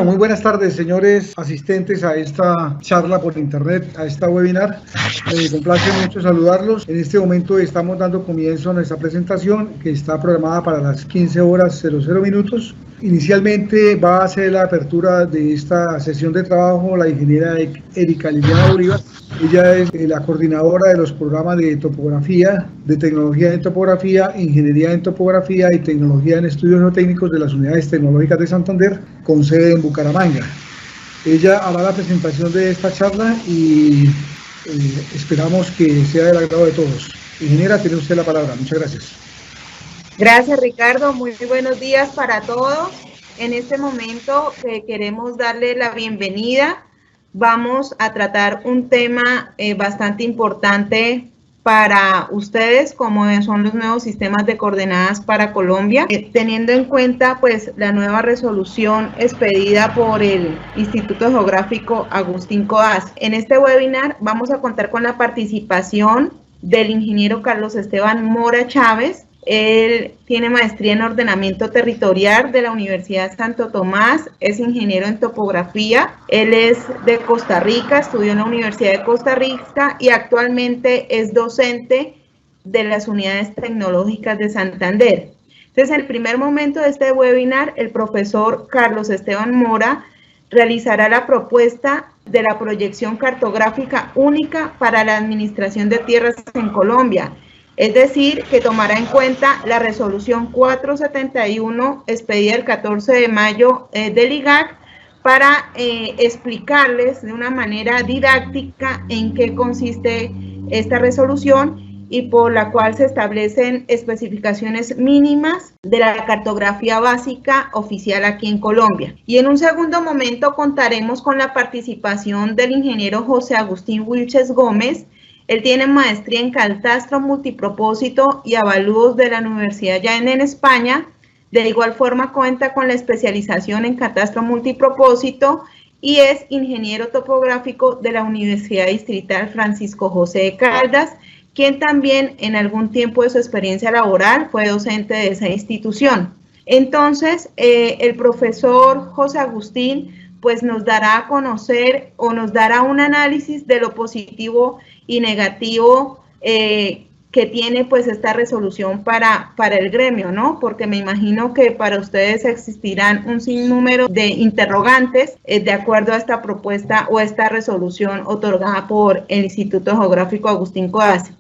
Muy buenas tardes, señores asistentes a esta charla por internet, a esta webinar. Me complace mucho saludarlos. En este momento estamos dando comienzo a nuestra presentación, que está programada para las 15:00. Inicialmente va a ser la apertura de esta sesión de trabajo la ingeniera Erika Liliana Bolívar. Ella es la coordinadora de los programas de topografía, de tecnología en topografía, ingeniería en topografía y tecnología en estudios geotécnicos de las unidades tecnológicas de Santander, con sede en Bucaramanga. Ella hará la presentación de esta charla y esperamos que sea del agrado de todos. Ingeniera, tiene usted la palabra. Muchas gracias. Gracias, Ricardo. Muy buenos días para todos. En este momento queremos darle la bienvenida. Vamos a tratar un tema bastante importante para ustedes, como son los nuevos sistemas de coordenadas para Colombia, teniendo en cuenta pues la nueva resolución expedida por el Instituto Geográfico Agustín Codazzi. En este webinar vamos a contar con la participación del ingeniero Carlos Esteban Mora Chávez. Él tiene maestría en ordenamiento territorial de la Universidad Santo Tomás, es ingeniero en topografía, él es de Costa Rica, estudió en la Universidad de Costa Rica y actualmente es docente de las unidades tecnológicas de Santander. Entonces, en el primer momento de este webinar, el profesor Carlos Esteban Mora realizará la propuesta de la proyección cartográfica única para la administración de tierras en Colombia. Es decir, que tomará en cuenta la resolución 471 expedida el 14 de mayo del IGAC para explicarles de una manera didáctica en qué consiste esta resolución y por la cual se establecen especificaciones mínimas de la cartografía básica oficial aquí en Colombia. Y en un segundo momento contaremos con la participación del ingeniero José Agustín Wilches Gómez. Él tiene maestría en catastro multipropósito y avalúos de la Universidad Jaén en España. De igual forma cuenta con la especialización en catastro multipropósito y es ingeniero topográfico de la Universidad Distrital Francisco José de Caldas, quien también en algún tiempo de su experiencia laboral fue docente de esa institución. Entonces, el profesor José Agustín pues nos dará a conocer o nos dará un análisis de lo positivo y negativo que tiene pues esta resolución para el gremio, ¿no? Porque me imagino que para ustedes existirán un sinnúmero de interrogantes de acuerdo a esta propuesta o esta resolución otorgada por el Instituto Geográfico Agustín Codazzi.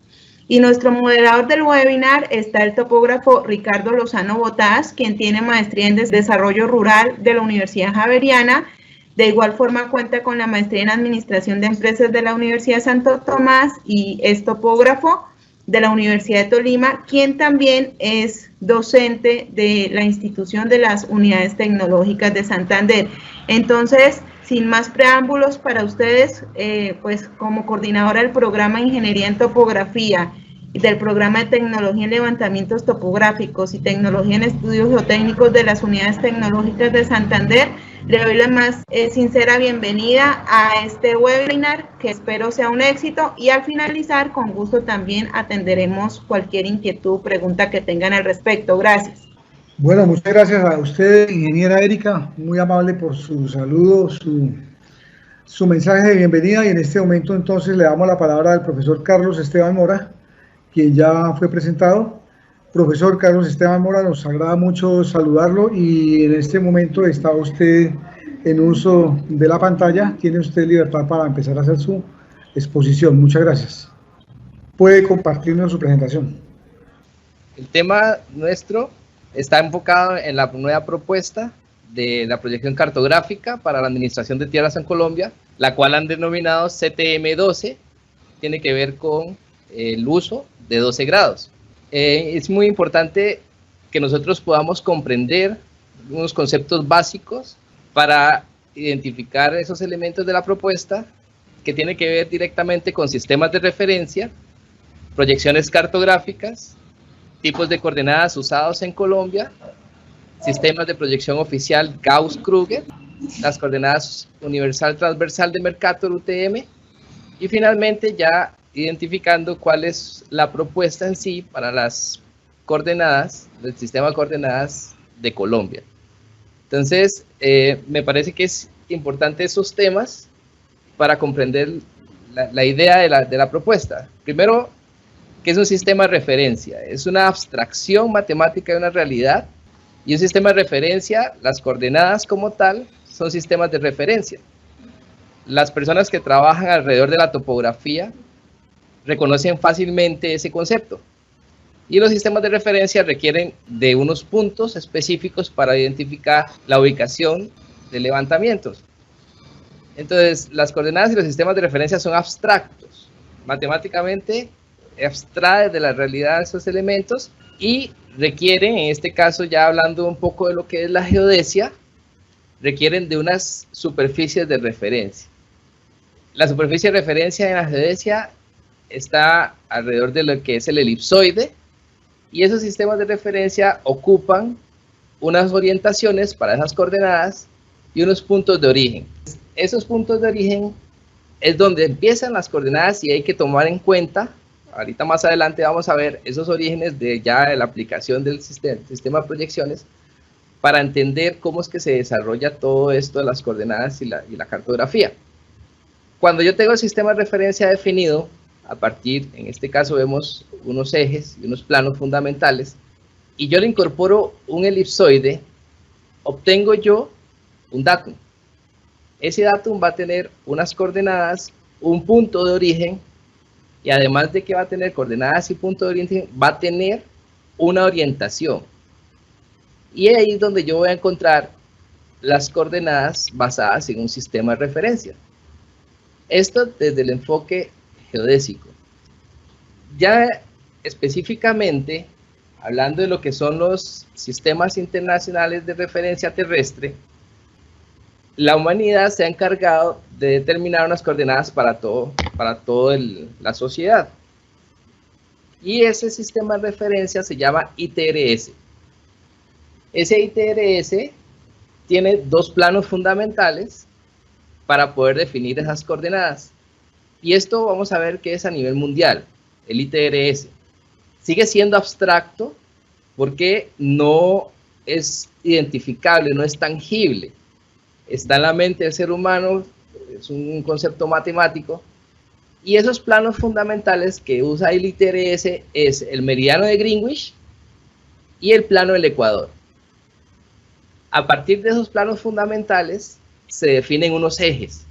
Y nuestro moderador del webinar está el topógrafo Ricardo Lozano Botás, quien tiene maestría en desarrollo rural de la Universidad Javeriana. De igual forma cuenta con la maestría en Administración de Empresas de la Universidad Santo Tomás y es topógrafo de la Universidad de Tolima, quien también es docente de la institución de las unidades tecnológicas de Santander. Entonces, sin más preámbulos para ustedes, pues como coordinadora del programa de Ingeniería en Topografía y del programa de Tecnología en Levantamientos Topográficos y Tecnología en Estudios Geotécnicos de las unidades tecnológicas de Santander, le doy la más sincera bienvenida a este webinar, que espero sea un éxito, y al finalizar, con gusto también atenderemos cualquier inquietud o pregunta que tengan al respecto. Gracias. Bueno, muchas gracias a usted, ingeniera Erika, muy amable por su saludo, su mensaje de bienvenida, y en este momento entonces le damos la palabra al profesor Carlos Esteban Mora, quien ya fue presentado. Profesor Carlos Esteban Mora, nos agrada mucho saludarlo y en este momento está usted en uso de la pantalla. Tiene usted libertad para empezar a hacer su exposición. Muchas gracias. Puede compartirnos su presentación. El tema nuestro está enfocado en la nueva propuesta de la proyección cartográfica para la administración de tierras en Colombia, la cual han denominado CTM12, tiene que ver con el uso de 12 grados. Es muy importante que nosotros podamos comprender unos conceptos básicos para identificar esos elementos de la propuesta que tiene que ver directamente con sistemas de referencia, proyecciones cartográficas, tipos de coordenadas usados en Colombia, sistemas de proyección oficial Gauss-Kruger, las coordenadas universal transversal de Mercator UTM y finalmente ya identificando cuál es la propuesta en sí para las coordenadas del sistema de coordenadas de Colombia. Entonces, me parece que es importante esos temas para comprender la idea de la propuesta. Primero, ¿qué es un sistema de referencia? Es una abstracción matemática de una realidad, y un sistema de referencia, las coordenadas como tal, son sistemas de referencia. Las personas que trabajan alrededor de la topografía reconocen fácilmente ese concepto. Y los sistemas de referencia requieren de unos puntos específicos para identificar la ubicación de levantamientos. Entonces, las coordenadas y los sistemas de referencia son abstractos. Matemáticamente, abstraen de la realidad esos elementos y requieren, en este caso ya hablando un poco de lo que es la geodesia, requieren de unas superficies de referencia. La superficie de referencia en la geodesia está alrededor de lo que es el elipsoide, y esos sistemas de referencia ocupan unas orientaciones para esas coordenadas y unos puntos de origen. Esos puntos de origen es donde empiezan las coordenadas, y hay que tomar en cuenta, ahorita más adelante vamos a ver esos orígenes de la aplicación del sistema de proyecciones, para entender cómo es que se desarrolla todo esto de las coordenadas y la cartografía. Cuando yo tengo el sistema de referencia definido, a partir, en este caso vemos unos ejes y unos planos fundamentales, y yo le incorporo un elipsoide, obtengo yo un datum. Ese datum va a tener unas coordenadas, un punto de origen, y además de que va a tener coordenadas y punto de origen, va a tener una orientación. Y ahí es donde yo voy a encontrar las coordenadas basadas en un sistema de referencia. Esto desde el enfoque geodésico. Ya específicamente, hablando de lo que son los sistemas internacionales de referencia terrestre, la humanidad se ha encargado de determinar unas coordenadas para toda la sociedad. Y ese sistema de referencia se llama ITRS. Ese ITRS tiene dos planos fundamentales para poder definir esas coordenadas. Y esto vamos a ver que es a nivel mundial, el ITRS. Sigue siendo abstracto porque no es identificable, no es tangible. Está en la mente del ser humano, es un concepto matemático. Y esos planos fundamentales que usa el ITRS es el meridiano de Greenwich y el plano del Ecuador. A partir de esos planos fundamentales se definen unos ejes,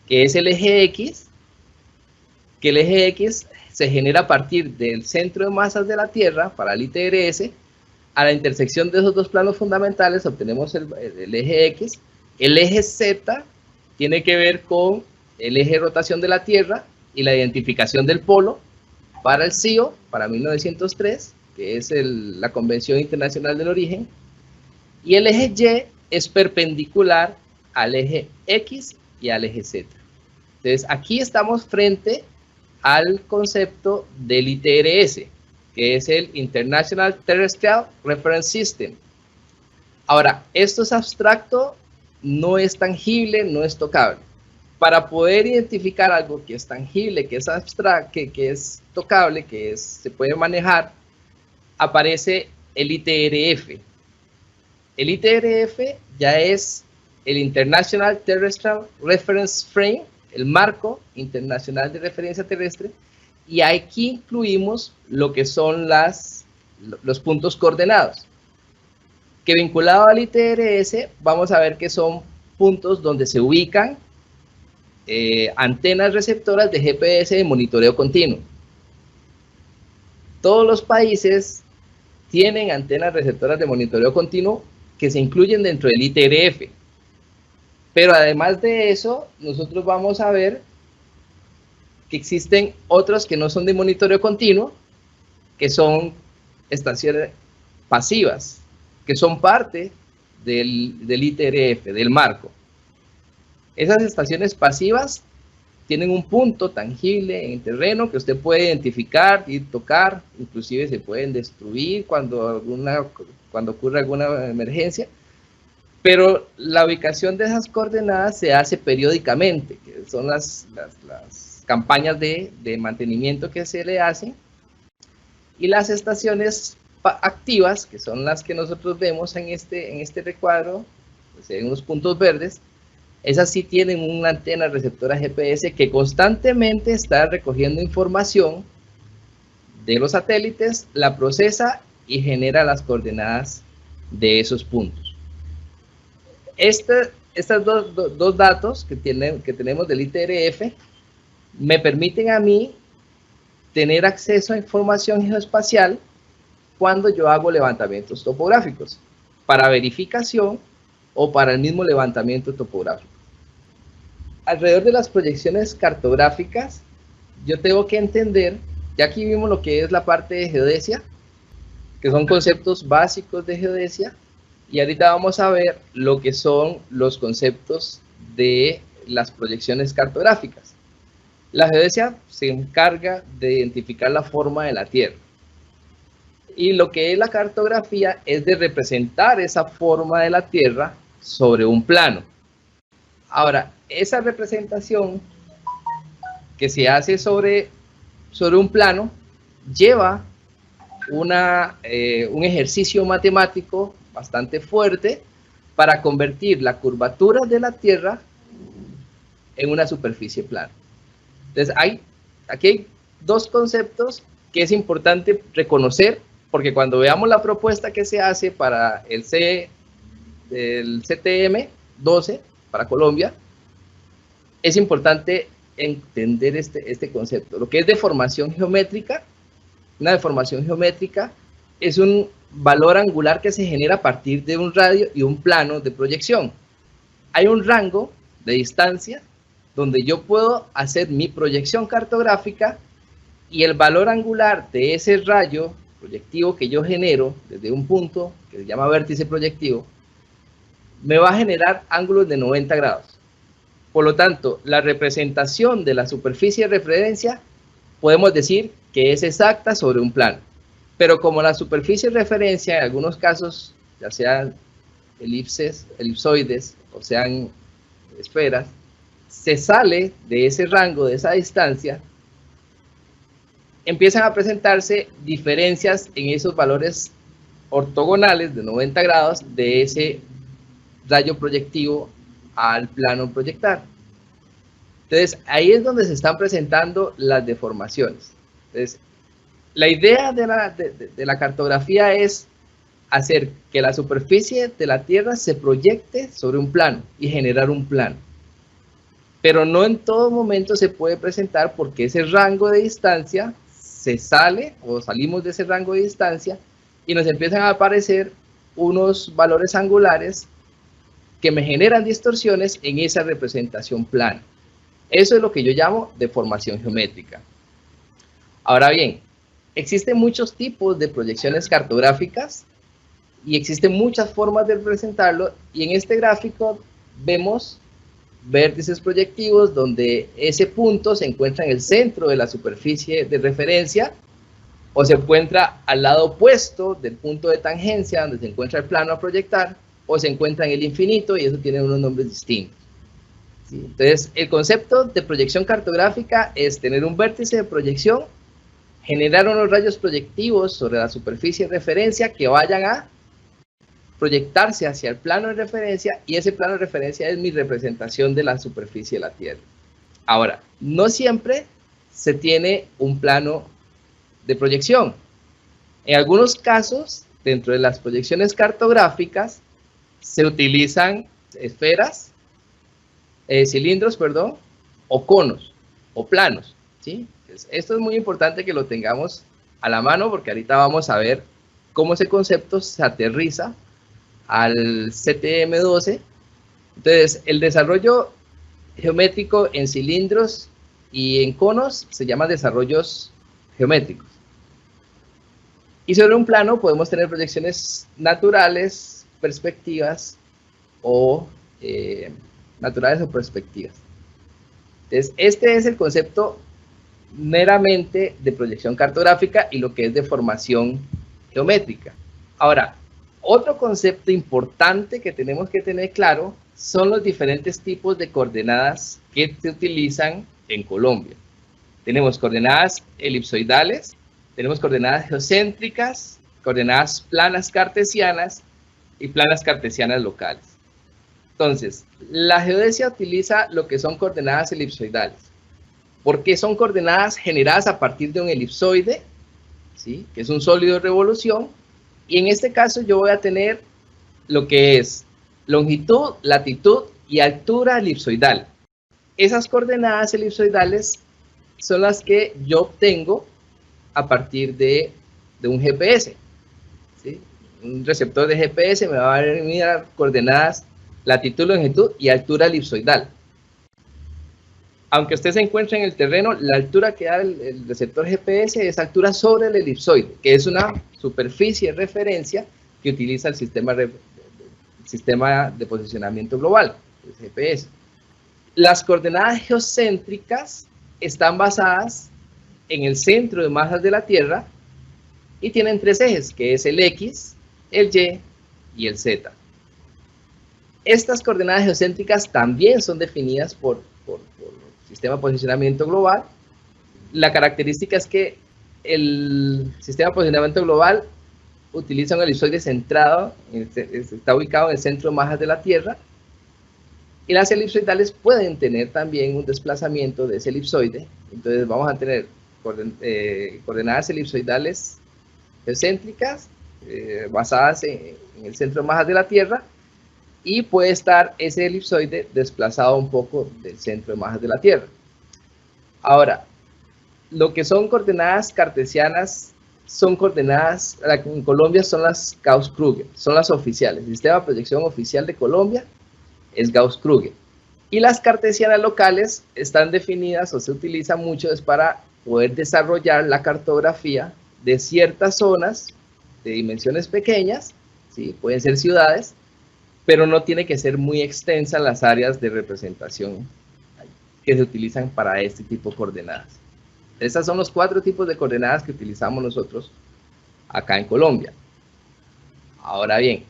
que es el eje X, que el eje X se genera a partir del centro de masas de la Tierra para el ITRS. A la intersección de esos dos planos fundamentales obtenemos el eje X. El eje Z tiene que ver con el eje de rotación de la Tierra y la identificación del polo para el CIO, para 1903, que es la Convención Internacional del Origen. Y el eje Y es perpendicular al eje X y al eje Z. Entonces, aquí estamos frente al concepto del ITRS, que es el International Terrestrial Reference System. Ahora, esto es abstracto, no es tangible, no es tocable. Para poder identificar algo que es tangible, que es abstracto, que es tocable, se puede manejar, aparece el ITRF. El ITRF ya es el International Terrestrial Reference Frame, el marco internacional de referencia terrestre, y aquí incluimos lo que son los puntos coordenados, que vinculado al ITRS vamos a ver que son puntos donde se ubican antenas receptoras de GPS de monitoreo continuo. Todos los países tienen antenas receptoras de monitoreo continuo que se incluyen dentro del ITRF. Pero además de eso, nosotros vamos a ver que existen otras que no son de monitoreo continuo, que son estaciones pasivas, que son parte del ITRF, del marco. Esas estaciones pasivas tienen un punto tangible en el terreno que usted puede identificar y tocar, inclusive se pueden destruir cuando ocurre alguna emergencia, pero la ubicación de esas coordenadas se hace periódicamente, que son las campañas de mantenimiento que se le hacen, y las estaciones activas, que son las que nosotros vemos en este recuadro, pues en unos puntos verdes, esas sí tienen una antena receptora GPS que constantemente está recogiendo información de los satélites, la procesa y genera las coordenadas de esos puntos. Estos dos datos que tenemos del ITRF me permiten a mí tener acceso a información geoespacial cuando yo hago levantamientos topográficos, para verificación o para el mismo levantamiento topográfico. Alrededor de las proyecciones cartográficas, yo tengo que entender, ya aquí vimos lo que es la parte de geodesia, que son conceptos básicos de geodesia, y ahorita vamos a ver lo que son los conceptos de las proyecciones cartográficas. La geodesia se encarga de identificar la forma de la Tierra. Y lo que es la cartografía es de representar esa forma de la Tierra sobre un plano. Ahora, esa representación que se hace sobre un plano lleva un ejercicio matemático bastante fuerte para convertir la curvatura de la Tierra en una superficie plana. Entonces, aquí hay dos conceptos que es importante reconocer, porque cuando veamos la propuesta que se hace para el CTM 12 para Colombia, es importante entender este concepto. Lo que es deformación geométrica, una deformación geométrica es un valor angular que se genera a partir de un radio y un plano de proyección. Hay un rango de distancia donde yo puedo hacer mi proyección cartográfica y el valor angular de ese rayo proyectivo que yo genero desde un punto que se llama vértice proyectivo me va a generar ángulos de 90 grados. Por lo tanto, la representación de la superficie de referencia podemos decir que es exacta sobre un plano. Pero como la superficie de referencia en algunos casos, ya sean elipsoides o sean esferas, se sale de ese rango, de esa distancia, empiezan a presentarse diferencias en esos valores ortogonales de 90 grados de ese rayo proyectivo al plano proyectar. Entonces, ahí es donde se están presentando las deformaciones. Entonces, la idea de la cartografía es hacer que la superficie de la Tierra se proyecte sobre un plano y generar un plano. Pero no en todo momento se puede presentar porque ese rango de distancia se sale o salimos de ese rango de distancia y nos empiezan a aparecer unos valores angulares que me generan distorsiones en esa representación plana. Eso es lo que yo llamo deformación geométrica. Ahora bien, existen muchos tipos de proyecciones cartográficas y existen muchas formas de representarlo, y en este gráfico vemos vértices proyectivos donde ese punto se encuentra en el centro de la superficie de referencia o se encuentra al lado opuesto del punto de tangencia donde se encuentra el plano a proyectar, o se encuentra en el infinito, y eso tiene unos nombres distintos. ¿Sí? Entonces, el concepto de proyección cartográfica es tener un vértice de proyección, generar unos rayos proyectivos sobre la superficie de referencia que vayan a proyectarse hacia el plano de referencia, y ese plano de referencia es mi representación de la superficie de la Tierra. Ahora, no siempre se tiene un plano de proyección. En algunos casos, dentro de las proyecciones cartográficas, se utilizan esferas, cilindros, perdón, o conos, o planos, ¿sí? Esto es muy importante que lo tengamos a la mano, porque ahorita vamos a ver cómo ese concepto se aterriza al CTM12. Entonces, el desarrollo geométrico en cilindros y en conos se llama desarrollos geométricos. Y sobre un plano podemos tener proyecciones naturales, perspectivas o perspectivas. Entonces, este es el concepto meramente de proyección cartográfica y lo que es deformación geométrica. Ahora, otro concepto importante que tenemos que tener claro son los diferentes tipos de coordenadas que se utilizan en Colombia. Tenemos coordenadas elipsoidales, tenemos coordenadas geocéntricas, coordenadas planas cartesianas y planas cartesianas locales. Entonces, la geodesia utiliza lo que son coordenadas elipsoidales, porque son coordenadas generadas a partir de un elipsoide, ¿sí?, que es un sólido de revolución, y en este caso yo voy a tener lo que es longitud, latitud y altura elipsoidal. Esas coordenadas elipsoidales son las que yo obtengo a partir de un GPS, ¿sí? Un receptor de GPS me va a dar coordenadas latitud, longitud y altura elipsoidal. Aunque usted se encuentre en el terreno, la altura que da el receptor GPS es altura sobre el elipsoide, que es una superficie de referencia que utiliza el sistema de posicionamiento global, el GPS. Las coordenadas geocéntricas están basadas en el centro de masas de la Tierra y tienen tres ejes, que es el X, el Y y el Z. Estas coordenadas geocéntricas también son definidas por el sistema de posicionamiento global. La característica es que el sistema de posicionamiento global utiliza un elipsoide centrado, está ubicado en el centro de masas de la Tierra, y las elipsoidales pueden tener también un desplazamiento de ese elipsoide. Entonces vamos a tener coordenadas elipsoidales geocéntricas basadas en el centro de masas de la Tierra, y puede estar ese elipsoide desplazado un poco del centro de masas de la Tierra. Ahora, lo que son coordenadas cartesianas son coordenadas, en Colombia son las Gauss-Krüger, son las oficiales. El sistema de proyección oficial de Colombia es Gauss-Krüger. Y las cartesianas locales están definidas o se utilizan mucho es para poder desarrollar la cartografía de ciertas zonas de dimensiones pequeñas, ¿sí? Pueden ser ciudades, pero no tiene que ser muy extensa las áreas de representación que se utilizan para este tipo de coordenadas. Estos son los 4 tipos de coordenadas que utilizamos nosotros acá en Colombia. Ahora bien,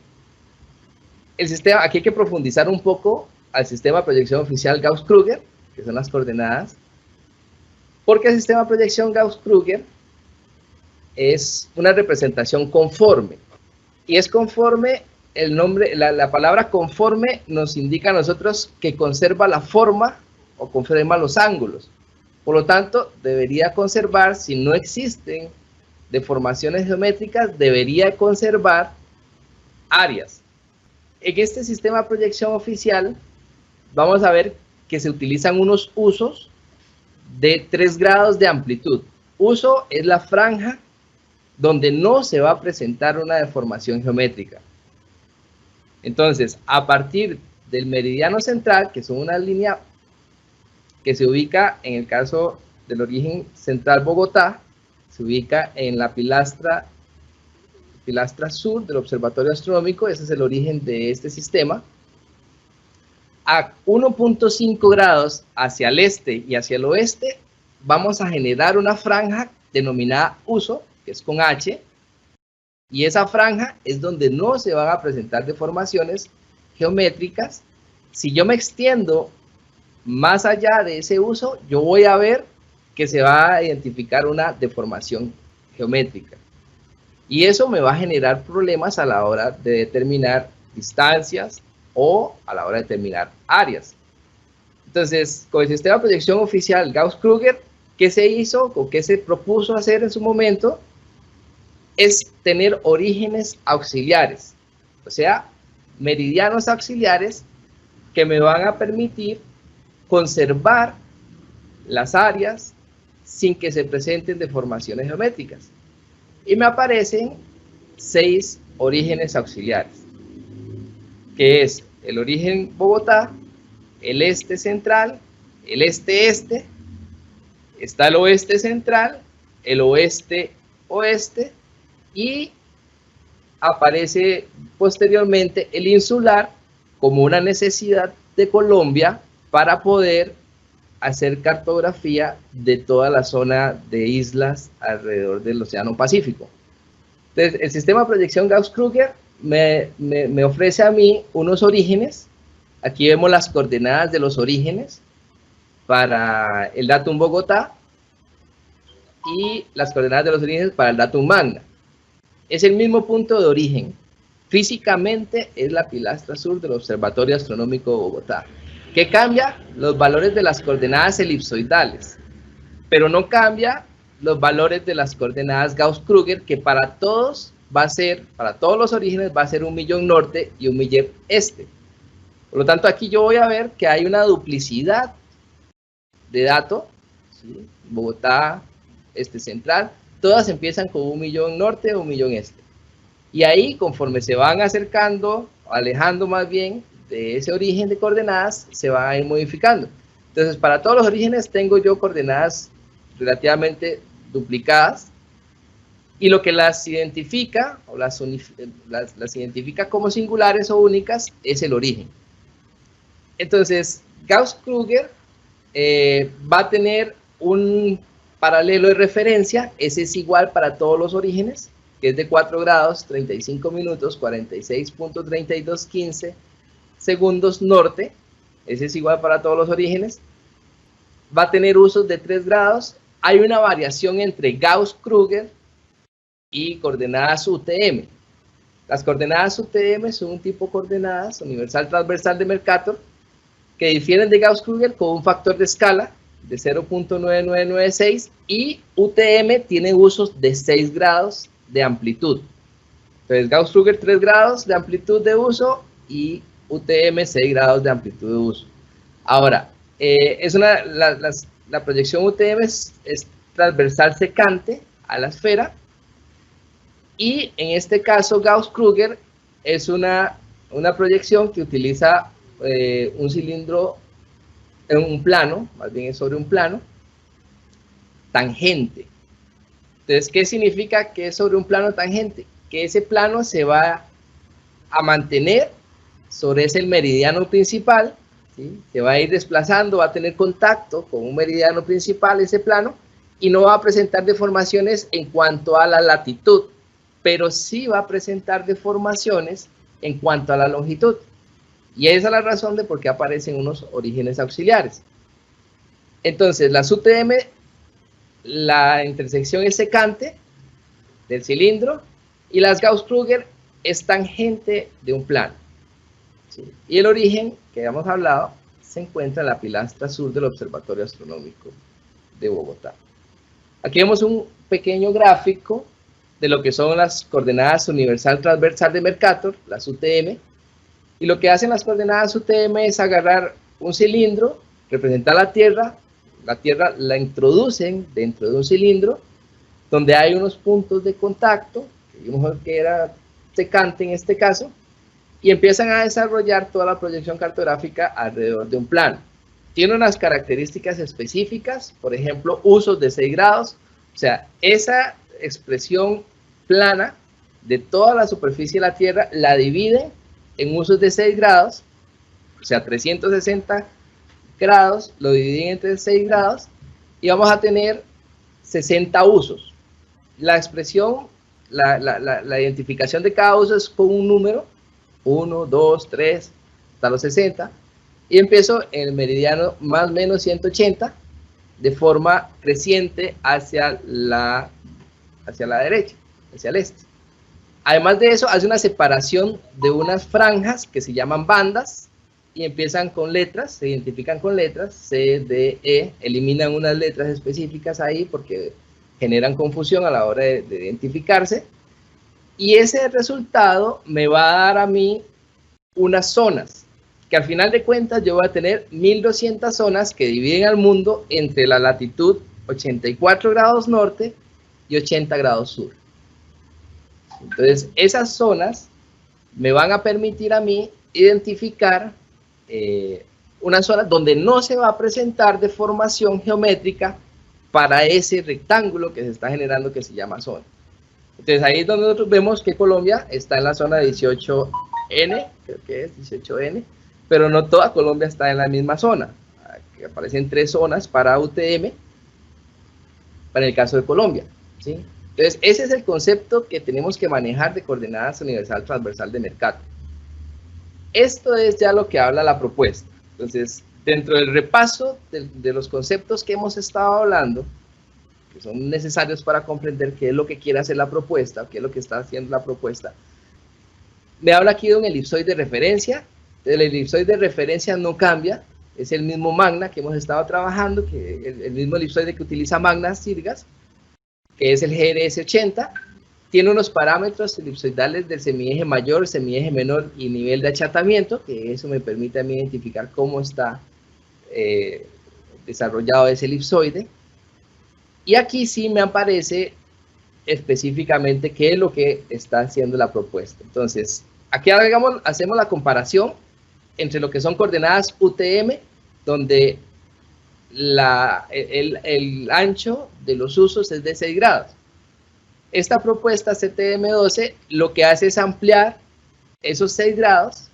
el sistema, aquí hay que profundizar un poco al sistema de proyección oficial Gauss-Krüger, que son las coordenadas, porque el sistema de proyección Gauss-Krüger es una representación conforme, y es conforme. El nombre, la palabra conforme nos indica a nosotros que conserva la forma o conserva los ángulos. Por lo tanto, debería conservar, si no existen deformaciones geométricas, debería conservar áreas. En este sistema de proyección oficial, vamos a ver que se utilizan unos usos de 3 grados de amplitud. Uso es la franja donde no se va a presentar una deformación geométrica. Entonces, a partir del meridiano central, que son una línea que se ubica, en el caso del origen central Bogotá, se ubica en la pilastra sur del observatorio astronómico, ese es el origen de este sistema. A 1.5 grados hacia el este y hacia el oeste, vamos a generar una franja denominada uso, que es con H, y esa franja es donde no se van a presentar deformaciones geométricas. Si yo me extiendo más allá de ese uso, yo voy a ver que se va a identificar una deformación geométrica. Y eso me va a generar problemas a la hora de determinar distancias o a la hora de determinar áreas. Entonces, con el sistema de proyección oficial Gauss-Krüger, ¿qué se hizo o qué se propuso hacer en su momento? Es tener orígenes auxiliares, o sea, meridianos auxiliares que me van a permitir conservar las áreas sin que se presenten deformaciones geométricas. Y me aparecen 6 orígenes auxiliares, que es el origen Bogotá, el este central, el este-este, está el oeste central, el oeste-oeste, y aparece posteriormente el insular como una necesidad de Colombia para poder hacer cartografía de toda la zona de islas alrededor del Océano Pacífico. Entonces, el sistema de proyección Gauss-Krüger me ofrece a mí unos orígenes. Aquí vemos las coordenadas de los orígenes para el datum Bogotá y las coordenadas de los orígenes para el datum Magna. es el mismo punto de origen. Físicamente es la pilastra sur del Observatorio Astronómico de Bogotá. ¿Qué cambia? Los valores de las coordenadas elipsoidales, pero no cambia los valores de las coordenadas Gauss-Krüger, que para todos va a ser, para todos los orígenes va a ser 1.000.000 norte y 1.000.000 este. Por lo tanto, aquí yo voy a ver que hay una duplicidad de datos, ¿sí? Bogotá, este central, todas empiezan con 1.000.000 norte o 1.000.000 este. Y ahí, conforme se van acercando, alejando más bien de ese origen de coordenadas, se van a ir modificando. Entonces, para todos los orígenes tengo yo coordenadas relativamente duplicadas, y lo que las identifica, o las identifica como singulares o únicas, es el origen. Entonces, Gauss-Krüger va a tener un paralelo de referencia, ese es igual para todos los orígenes, que es de 4 grados, 35 minutos, 46.3215 segundos norte, ese es igual para todos los orígenes. Va a tener usos de 3 grados, hay una variación entre Gauss-Krüger y coordenadas UTM. Las coordenadas UTM son un tipo de coordenadas universal transversal de Mercator que difieren de Gauss-Krüger con un factor de escala de 0.9996 y UTM tiene usos de 6 grados de amplitud. Entonces Gauss-Krüger 3 grados de amplitud de uso y UTM 6 grados de amplitud de uso. Ahora, la proyección UTM es transversal secante a la esfera, y en este caso Gauss-Krüger es una proyección que utiliza un cilindro en un plano, más bien es sobre un plano tangente. Entonces, ¿qué significa que es sobre un plano tangente? Que ese plano se va a mantener sobre ese meridiano principal, ¿sí? Se va a ir desplazando, va a tener contacto con un meridiano principal ese plano, y no va a presentar deformaciones en cuanto a la latitud, pero sí va a presentar deformaciones en cuanto a la longitud. Y esa es la razón de por qué aparecen unos orígenes auxiliares. Entonces, las UTM, la intersección es secante del cilindro, y las Gauss-Krüger es tangente de un plano, ¿sí? Y el origen, que habíamos hablado, se encuentra en la pilastra sur del Observatorio Astronómico de Bogotá. Aquí vemos un pequeño gráfico de lo que son las coordenadas universal transversal de Mercator, las UTM, y lo que hacen las coordenadas UTM es agarrar un cilindro, representar la Tierra la introducen dentro de un cilindro, donde hay unos puntos de contacto, que vimos que era secante en este caso, y empiezan a desarrollar toda la proyección cartográfica alrededor de un plano. Tiene unas características específicas, por ejemplo, usos de 6 grados, o sea, esa expresión plana de toda la superficie de la Tierra la divide en usos de 6 grados, o sea, 360 grados, lo dividen entre 6 grados, y vamos a tener 60 usos. La expresión, la identificación de cada uso es con un número, 1, 2, 3, hasta los 60, y empiezo en el meridiano más o menos 180, de forma creciente hacia la derecha, hacia el este. Además de eso, hace una separación de unas franjas que se llaman bandas, y empiezan con letras, se identifican con letras, C, D, E, eliminan unas letras específicas ahí porque generan confusión a la hora de identificarse, y ese resultado me va a dar a mí unas zonas, que al final de cuentas yo voy a tener 1200 zonas que dividen al mundo entre la latitud 84 grados norte y 80 grados sur. Entonces, esas zonas me van a permitir a mí identificar una zona donde no se va a presentar deformación geométrica para ese rectángulo que se está generando, que se llama zona. Entonces, ahí es donde nosotros vemos que Colombia está en la zona 18N, creo que es 18N, pero no toda Colombia está en la misma zona. Aquí aparecen 3 zonas para UTM, para el caso de Colombia, ¿sí? Entonces, ese es el concepto que tenemos que manejar de coordenadas universal transversal de Mercator. Esto es ya lo que habla la propuesta. Entonces, dentro del repaso de los conceptos que hemos estado hablando, que son necesarios para comprender qué es lo que quiere hacer la propuesta, qué es lo que está haciendo la propuesta. Me habla aquí de un elipsoide de referencia. El elipsoide de referencia no cambia, es el mismo Magna que hemos estado trabajando, que el mismo elipsoide que utiliza Magna Sirgas, que es el GRS80. Tiene unos parámetros elipsoidales del semieje mayor, semieje menor y nivel de achatamiento, que eso me permite a mí identificar cómo está desarrollado ese elipsoide. Y aquí sí me aparece específicamente qué es lo que está haciendo la propuesta. Entonces, aquí hacemos la comparación entre lo que son coordenadas UTM, donde el ancho de los usos es de 6 grados. Esta propuesta CTM12 lo que hace es ampliar esos 6 grados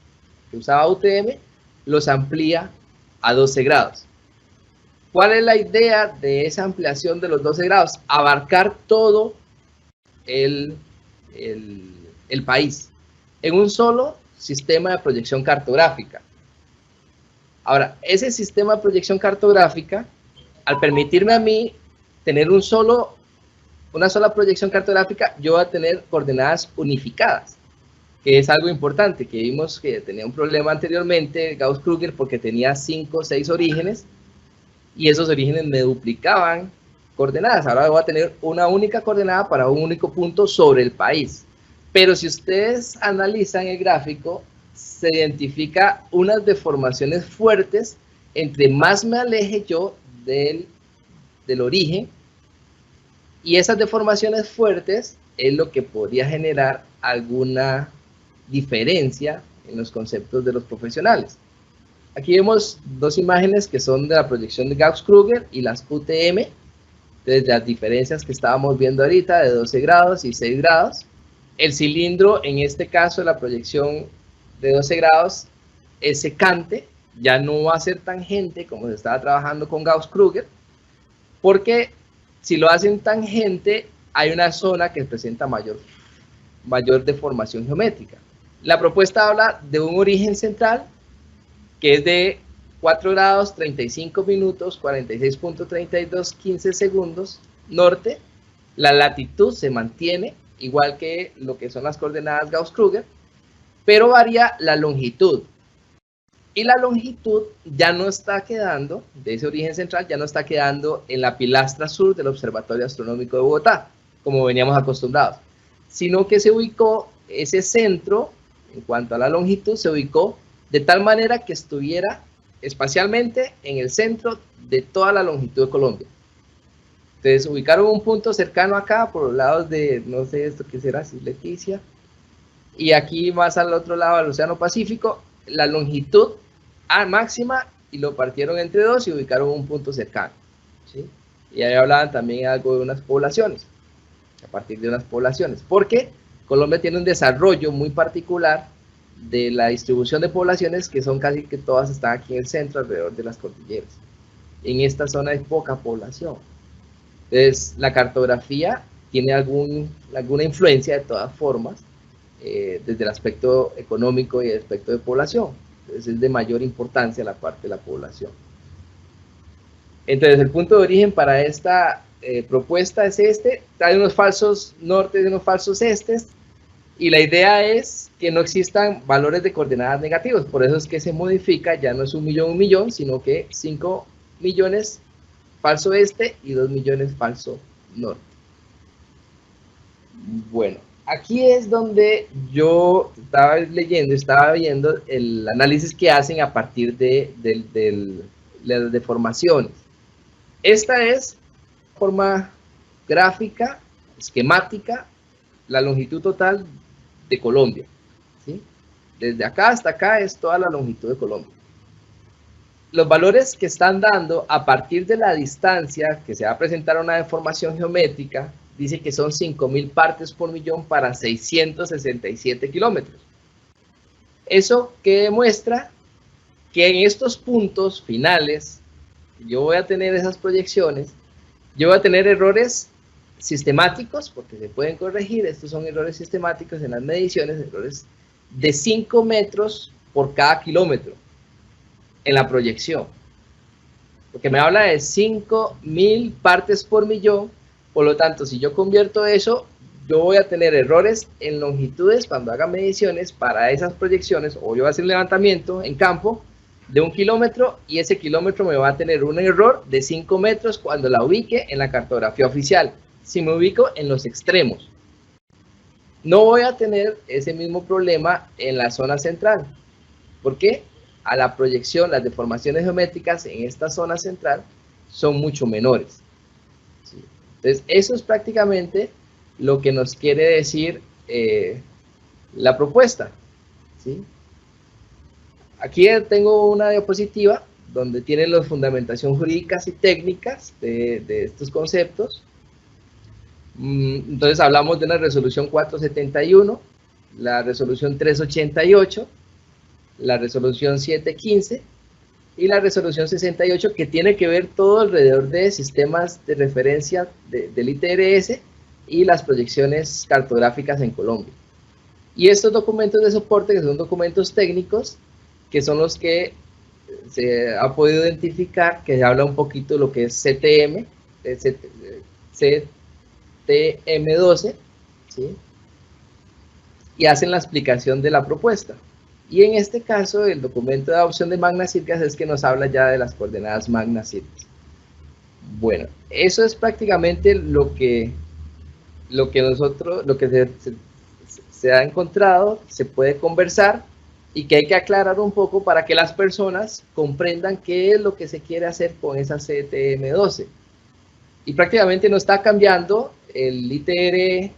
que usaba UTM, los amplía a 12 grados. ¿Cuál es la idea de esa ampliación de los 12 grados? Abarcar todo el país en un solo sistema de proyección cartográfica. Ahora, ese sistema de proyección cartográfica, al permitirme a mí tener una sola proyección cartográfica, yo voy a tener coordenadas unificadas, que es algo importante, que vimos que tenía un problema anteriormente Gauss-Krüger porque tenía 5 o 6 orígenes y esos orígenes me duplicaban coordenadas. Ahora voy a tener una única coordenada para un único punto sobre el país. Pero si ustedes analizan el gráfico, se identifica unas deformaciones fuertes entre más me aleje yo del origen, y esas deformaciones fuertes es lo que podría generar alguna diferencia en los conceptos de los profesionales. Aquí vemos dos imágenes que son de la proyección de Gauss-Krüger y las UTM, desde las diferencias que estábamos viendo ahorita de 12 grados y 6 grados. El cilindro, en este caso, la proyección de 12 grados es secante, ya no va a ser tangente como se estaba trabajando con Gauss-Krüger, porque si lo hacen tangente, hay una zona que presenta mayor deformación geométrica. La propuesta habla de un origen central que es de 4 grados, 35 minutos, 46.32, 15 segundos, norte. La latitud se mantiene, igual que lo que son las coordenadas Gauss-Krüger, pero varía la longitud. Y la longitud ya no está quedando, de ese origen central, ya no está quedando en la pilastra sur del Observatorio Astronómico de Bogotá, como veníamos acostumbrados, sino que se ubicó ese centro, en cuanto a la longitud, se ubicó de tal manera que estuviera espacialmente en el centro de toda la longitud de Colombia. Entonces ubicaron un punto cercano acá, por los lados de, no sé esto qué será, si es Leticia, y aquí más al otro lado del Océano Pacífico, la longitud máxima, y lo partieron entre dos y ubicaron un punto cercano, ¿sí? Y ahí hablaban también algo de unas poblaciones, a partir de unas poblaciones, porque Colombia tiene un desarrollo muy particular de la distribución de poblaciones, que son casi que todas están aquí en el centro, alrededor de las cordilleras. En esta zona hay poca población. Entonces, la cartografía tiene alguna influencia de todas formas, desde el aspecto económico y el aspecto de población. Entonces, es de mayor importancia la parte de la población. Entonces, el punto de origen para esta propuesta es este. Trae unos falsos nortes y unos falsos estes. Y la idea es que no existan valores de coordenadas negativos. Por eso es que se modifica, ya no es 1 millón, sino que 5 millones falso este y 2 millones falso norte. Bueno, aquí es donde yo estaba viendo el análisis que hacen a partir de las deformaciones. Esta es forma gráfica, esquemática, la longitud total de Colombia, ¿sí? Desde acá hasta acá es toda la longitud de Colombia. Los valores que están dando a partir de la distancia que se va a presentar una deformación geométrica, dice que son 5.000 partes por millón para 667 kilómetros. Eso que demuestra que en estos puntos finales, yo voy a tener esas proyecciones, yo voy a tener errores sistemáticos, porque se pueden corregir. Estos son errores sistemáticos en las mediciones, errores de 5 metros por cada kilómetro en la proyección, porque me habla de 5.000 partes por millón Por lo tanto, si yo convierto eso, yo voy a tener errores en longitudes cuando haga mediciones para esas proyecciones, o yo voy a hacer un levantamiento en campo de 1 kilómetro y ese kilómetro me va a tener un error de 5 metros cuando la ubique en la cartografía oficial, si me ubico en los extremos. No voy a tener ese mismo problema en la zona central. ¿Por qué? A la proyección, las deformaciones geométricas en esta zona central son mucho menores. ¿Sí? Entonces, eso es prácticamente lo que nos quiere decir la propuesta. ¿Sí? Aquí tengo una diapositiva donde tienen las fundamentaciones jurídicas y técnicas de estos conceptos. Entonces hablamos de una resolución 471, la resolución 388, la resolución 715 y la resolución 68, que tiene que ver todo alrededor de sistemas de referencia del ITRS y las proyecciones cartográficas en Colombia. Y estos documentos de soporte, que son documentos técnicos, que son los que se ha podido identificar, que se habla un poquito de lo que es CTM, CTM12, ¿sí? Y hacen la explicación de la propuesta. Y en este caso, el documento de adopción de Magna Circas es que nos habla ya de las coordenadas Magna Circas. Bueno, eso es prácticamente lo que se ha encontrado, se puede conversar y que hay que aclarar un poco para que las personas comprendan qué es lo que se quiere hacer con esa CTM12. Y prácticamente no está cambiando el ITRS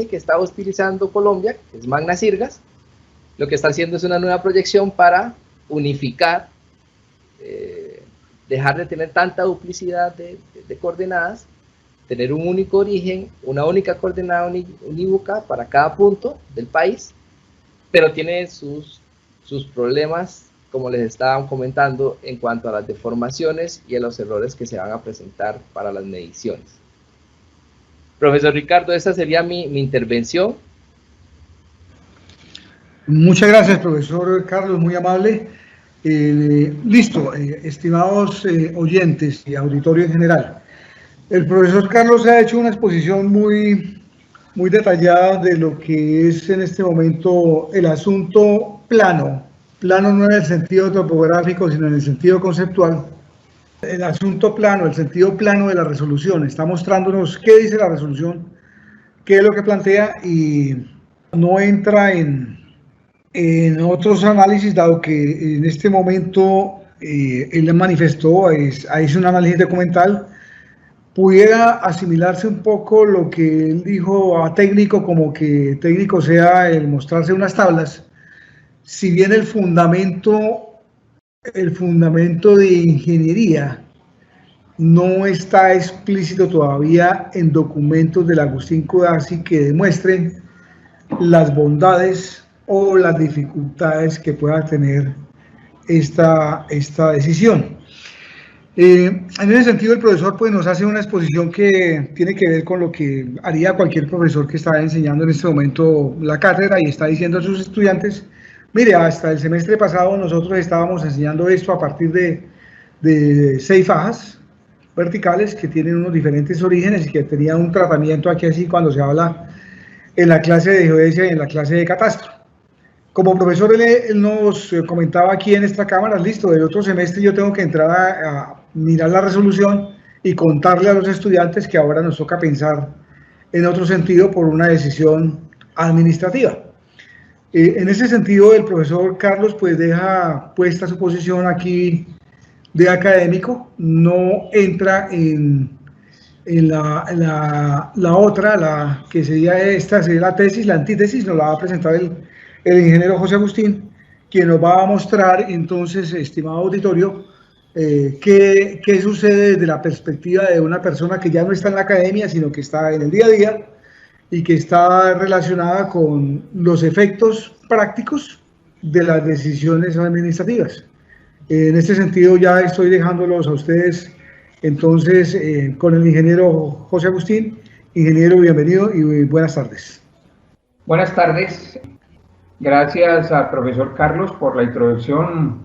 que está utilizando Colombia, que es Magna Circas. Lo que está haciendo es una nueva proyección para unificar, dejar de tener tanta duplicidad de coordenadas, tener un único origen, una única coordenada unívoca para cada punto del país, pero tiene sus problemas, como les estaba comentando, en cuanto a las deformaciones y a los errores que se van a presentar para las mediciones. Profesor Ricardo, esa sería mi intervención. Muchas gracias, profesor Carlos, muy amable. Listo, estimados oyentes y auditorio en general. El profesor Carlos ha hecho una exposición muy detallada de lo que es en este momento el asunto plano. Plano no en el sentido topográfico, sino en el sentido conceptual. El asunto plano, el sentido plano de la resolución. Está mostrándonos qué dice la resolución, qué es lo que plantea, y no entra en otros análisis, dado que en este momento él manifestó, hizo un análisis documental. Pudiera asimilarse un poco lo que él dijo a técnico, como que técnico sea el mostrarse unas tablas, si bien el fundamento de ingeniería no está explícito todavía en documentos del Agustín Codazzi que demuestren las bondades o las dificultades que pueda tener esta decisión. En ese sentido, el profesor pues, nos hace una exposición que tiene que ver con lo que haría cualquier profesor que está enseñando en este momento la cátedra, y está diciendo a sus estudiantes: mire, hasta el semestre pasado nosotros estábamos enseñando esto a partir de 6 fajas verticales que tienen unos diferentes orígenes y que tenían un tratamiento aquí así cuando se habla en la clase de geodesia y en la clase de catastro. Como profesor, él nos comentaba aquí en esta cámara: listo, del otro semestre yo tengo que entrar a mirar la resolución y contarle a los estudiantes que ahora nos toca pensar en otro sentido por una decisión administrativa. En ese sentido, el profesor Carlos pues deja puesta su posición aquí de académico, no entra en la otra, que sería esta, sería la tesis, la antítesis, nos la va a presentar el ingeniero José Agustín, quien nos va a mostrar entonces, estimado auditorio, qué sucede desde la perspectiva de una persona que ya no está en la academia, sino que está en el día a día y que está relacionada con los efectos prácticos de las decisiones administrativas. En este sentido, ya estoy dejándolos a ustedes entonces con el ingeniero José Agustín. Ingeniero, bienvenido y buenas tardes. Buenas tardes. Gracias al profesor Carlos por la introducción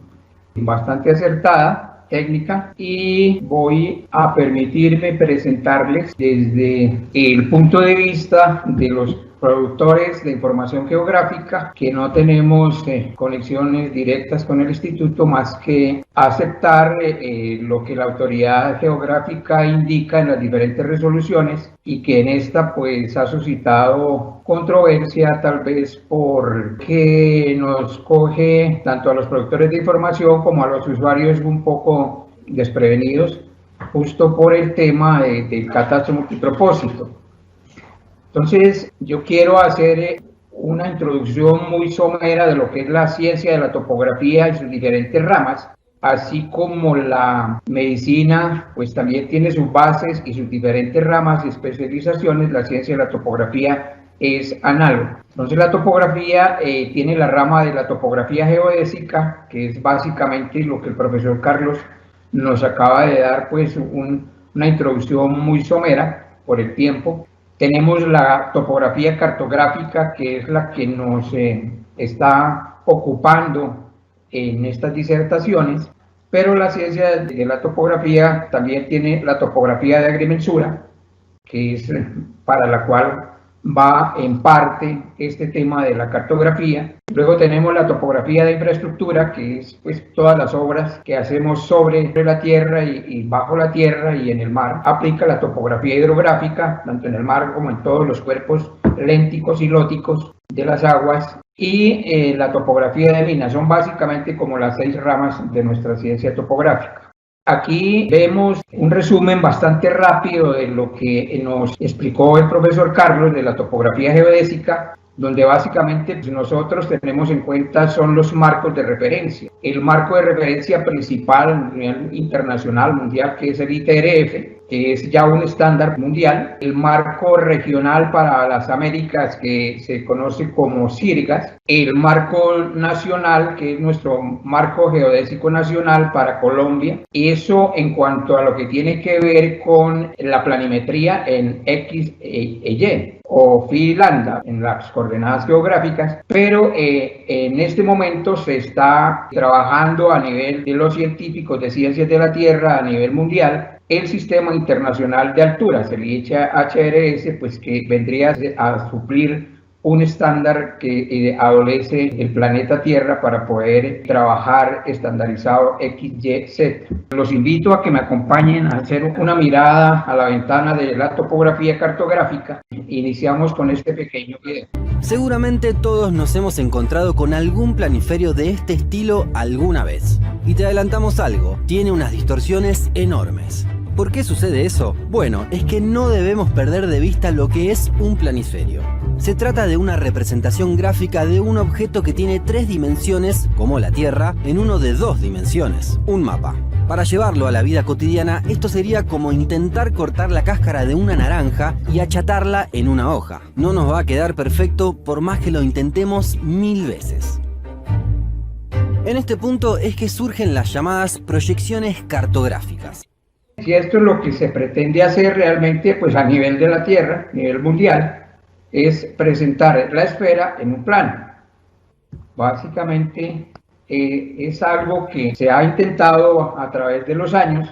bastante acertada. técnica y voy a permitirme presentarles desde el punto de vista de los productores de información geográfica, que no tenemos conexiones directas con el instituto más que aceptar lo que la autoridad geográfica indica en las diferentes resoluciones, y que en esta pues ha suscitado controversia, tal vez porque nos coge tanto a los productores de información como a los usuarios un poco desprevenidos, justo por el tema del catastro multipropósito. Entonces, yo quiero hacer una introducción muy somera de lo que es la ciencia de la topografía y sus diferentes ramas, así como la medicina, pues también tiene sus bases y sus diferentes ramas y especializaciones. La ciencia de la topografía es análoga. Entonces, la topografía tiene la rama de la topografía geodésica, que es básicamente lo que el profesor Carlos nos acaba de dar, pues una introducción muy somera por el tiempo. Tenemos la topografía cartográfica, que es la que nos está ocupando en estas disertaciones, pero la ciencia de la topografía también tiene la topografía de agrimensura, que es para la cual va en parte este tema de la cartografía. Luego tenemos la topografía de infraestructura, que es pues todas las obras que hacemos sobre la tierra y bajo la tierra y en el mar. Aplica la topografía hidrográfica, tanto en el mar como en todos los cuerpos lénticos y lóticos de las aguas. Y la topografía de minas. Son básicamente como las 6 ramas de nuestra ciencia topográfica. Aquí vemos un resumen bastante rápido de lo que nos explicó el profesor Carlos de la topografía geodésica, donde básicamente pues, nosotros tenemos en cuenta son los marcos de referencia. El marco de referencia principal a nivel internacional, mundial, que es el ITRF, que es ya un estándar mundial. El marco regional para las Américas, que se conoce como CIRGAS. El marco nacional, que es nuestro marco geodésico nacional para Colombia. Eso en cuanto a lo que tiene que ver con la planimetría en X e Y, o phi lambda en las coordenadas geográficas, pero en este momento se está trabajando a nivel de los científicos de ciencias de la Tierra a nivel mundial el Sistema Internacional de Alturas, el IHRS, pues que vendría a suplir un estándar que adolece el planeta Tierra para poder trabajar estandarizado XYZ. Los invito a que me acompañen a hacer una mirada a la ventana de la topografía cartográfica. Iniciamos con este pequeño video. Seguramente todos nos hemos encontrado con algún planiferio de este estilo alguna vez. Y te adelantamos algo, tiene unas distorsiones enormes. ¿Por qué sucede eso? Bueno, es que no debemos perder de vista lo que es un planiferio. Se trata de una representación gráfica de un objeto que tiene 3 dimensiones, como la Tierra, en uno de 2 dimensiones, un mapa. Para llevarlo a la vida cotidiana, esto sería como intentar cortar la cáscara de una naranja y achatarla en una hoja. No nos va a quedar perfecto por más que lo intentemos 1000 veces. En este punto es que surgen las llamadas proyecciones cartográficas. Si esto es lo que se pretende hacer realmente, pues a nivel de la Tierra, a nivel mundial, es presentar la esfera en un plano. Básicamente es algo que se ha intentado a través de los años.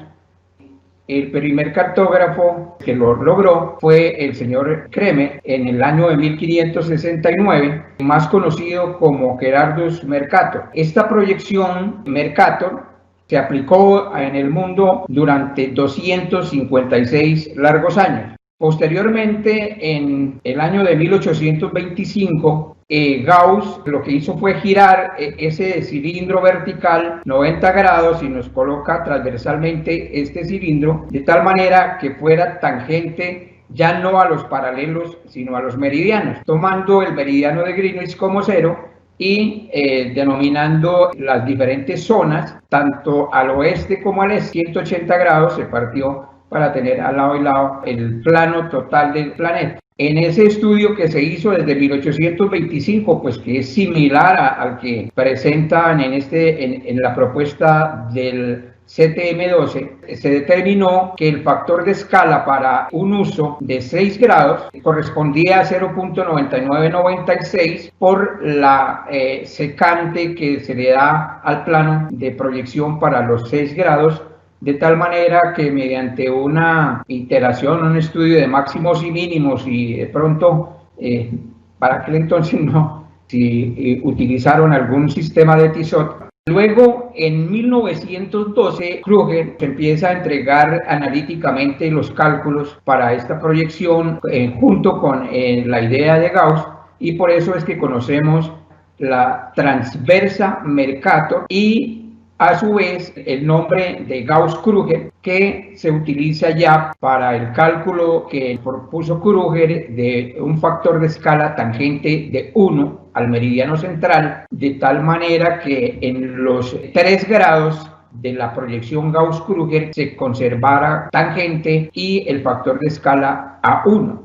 El primer cartógrafo que lo logró fue el señor Kremer en el año de 1569, más conocido como Gerardus Mercator. Esta proyección Mercator se aplicó en el mundo durante 256 largos años. Posteriormente, en el año de 1825, Gauss lo que hizo fue girar ese cilindro vertical 90 grados y nos coloca transversalmente este cilindro de tal manera que fuera tangente ya no a los paralelos sino a los meridianos, tomando el meridiano de Greenwich como 0 y denominando las diferentes zonas, tanto al oeste como al este. 180 grados se partió para tener al lado y lado el plano total del planeta. En ese estudio que se hizo desde 1825, pues que es similar al que presentan en la propuesta del CTM12, se determinó que el factor de escala para un uso de 6 grados correspondía a 0.9996 por la secante que se le da al plano de proyección para los 6 grados, de tal manera que mediante una iteración, un estudio de máximos y mínimos, y de pronto, para aquel entonces no, si utilizaron algún sistema de Tissot. Luego, en 1912, Kruger empieza a entregar analíticamente los cálculos para esta proyección junto con la idea de Gauss, y por eso es que conocemos la transversa Mercator y a su vez el nombre de Gauss-Kruger, que se utiliza ya para el cálculo que propuso Kruger de un factor de escala tangente de 1 al meridiano central, de tal manera que en los 3 grados de la proyección Gauss-Kruger se conservara tangente y el factor de escala a 1.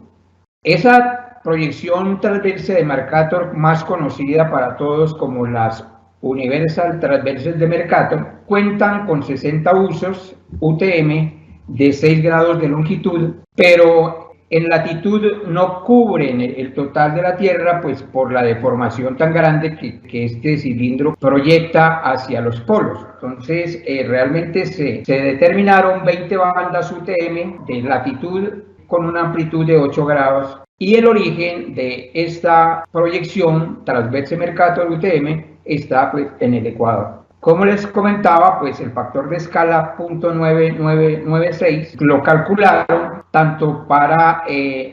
Esa proyección transversa de Mercator, más conocida para todos como las Universal Transverses de Mercator, cuentan con 60 usos UTM de 6 grados de longitud, pero en latitud no cubren el total de la Tierra, pues por la deformación tan grande que este cilindro proyecta hacia los polos. Entonces, realmente se determinaron 20 bandas UTM de latitud con una amplitud de 8 grados, y el origen de esta proyección transverse Mercator UTM está pues en el Ecuador. Como les comentaba, pues el factor de escala 0.9996 lo calcularon tanto para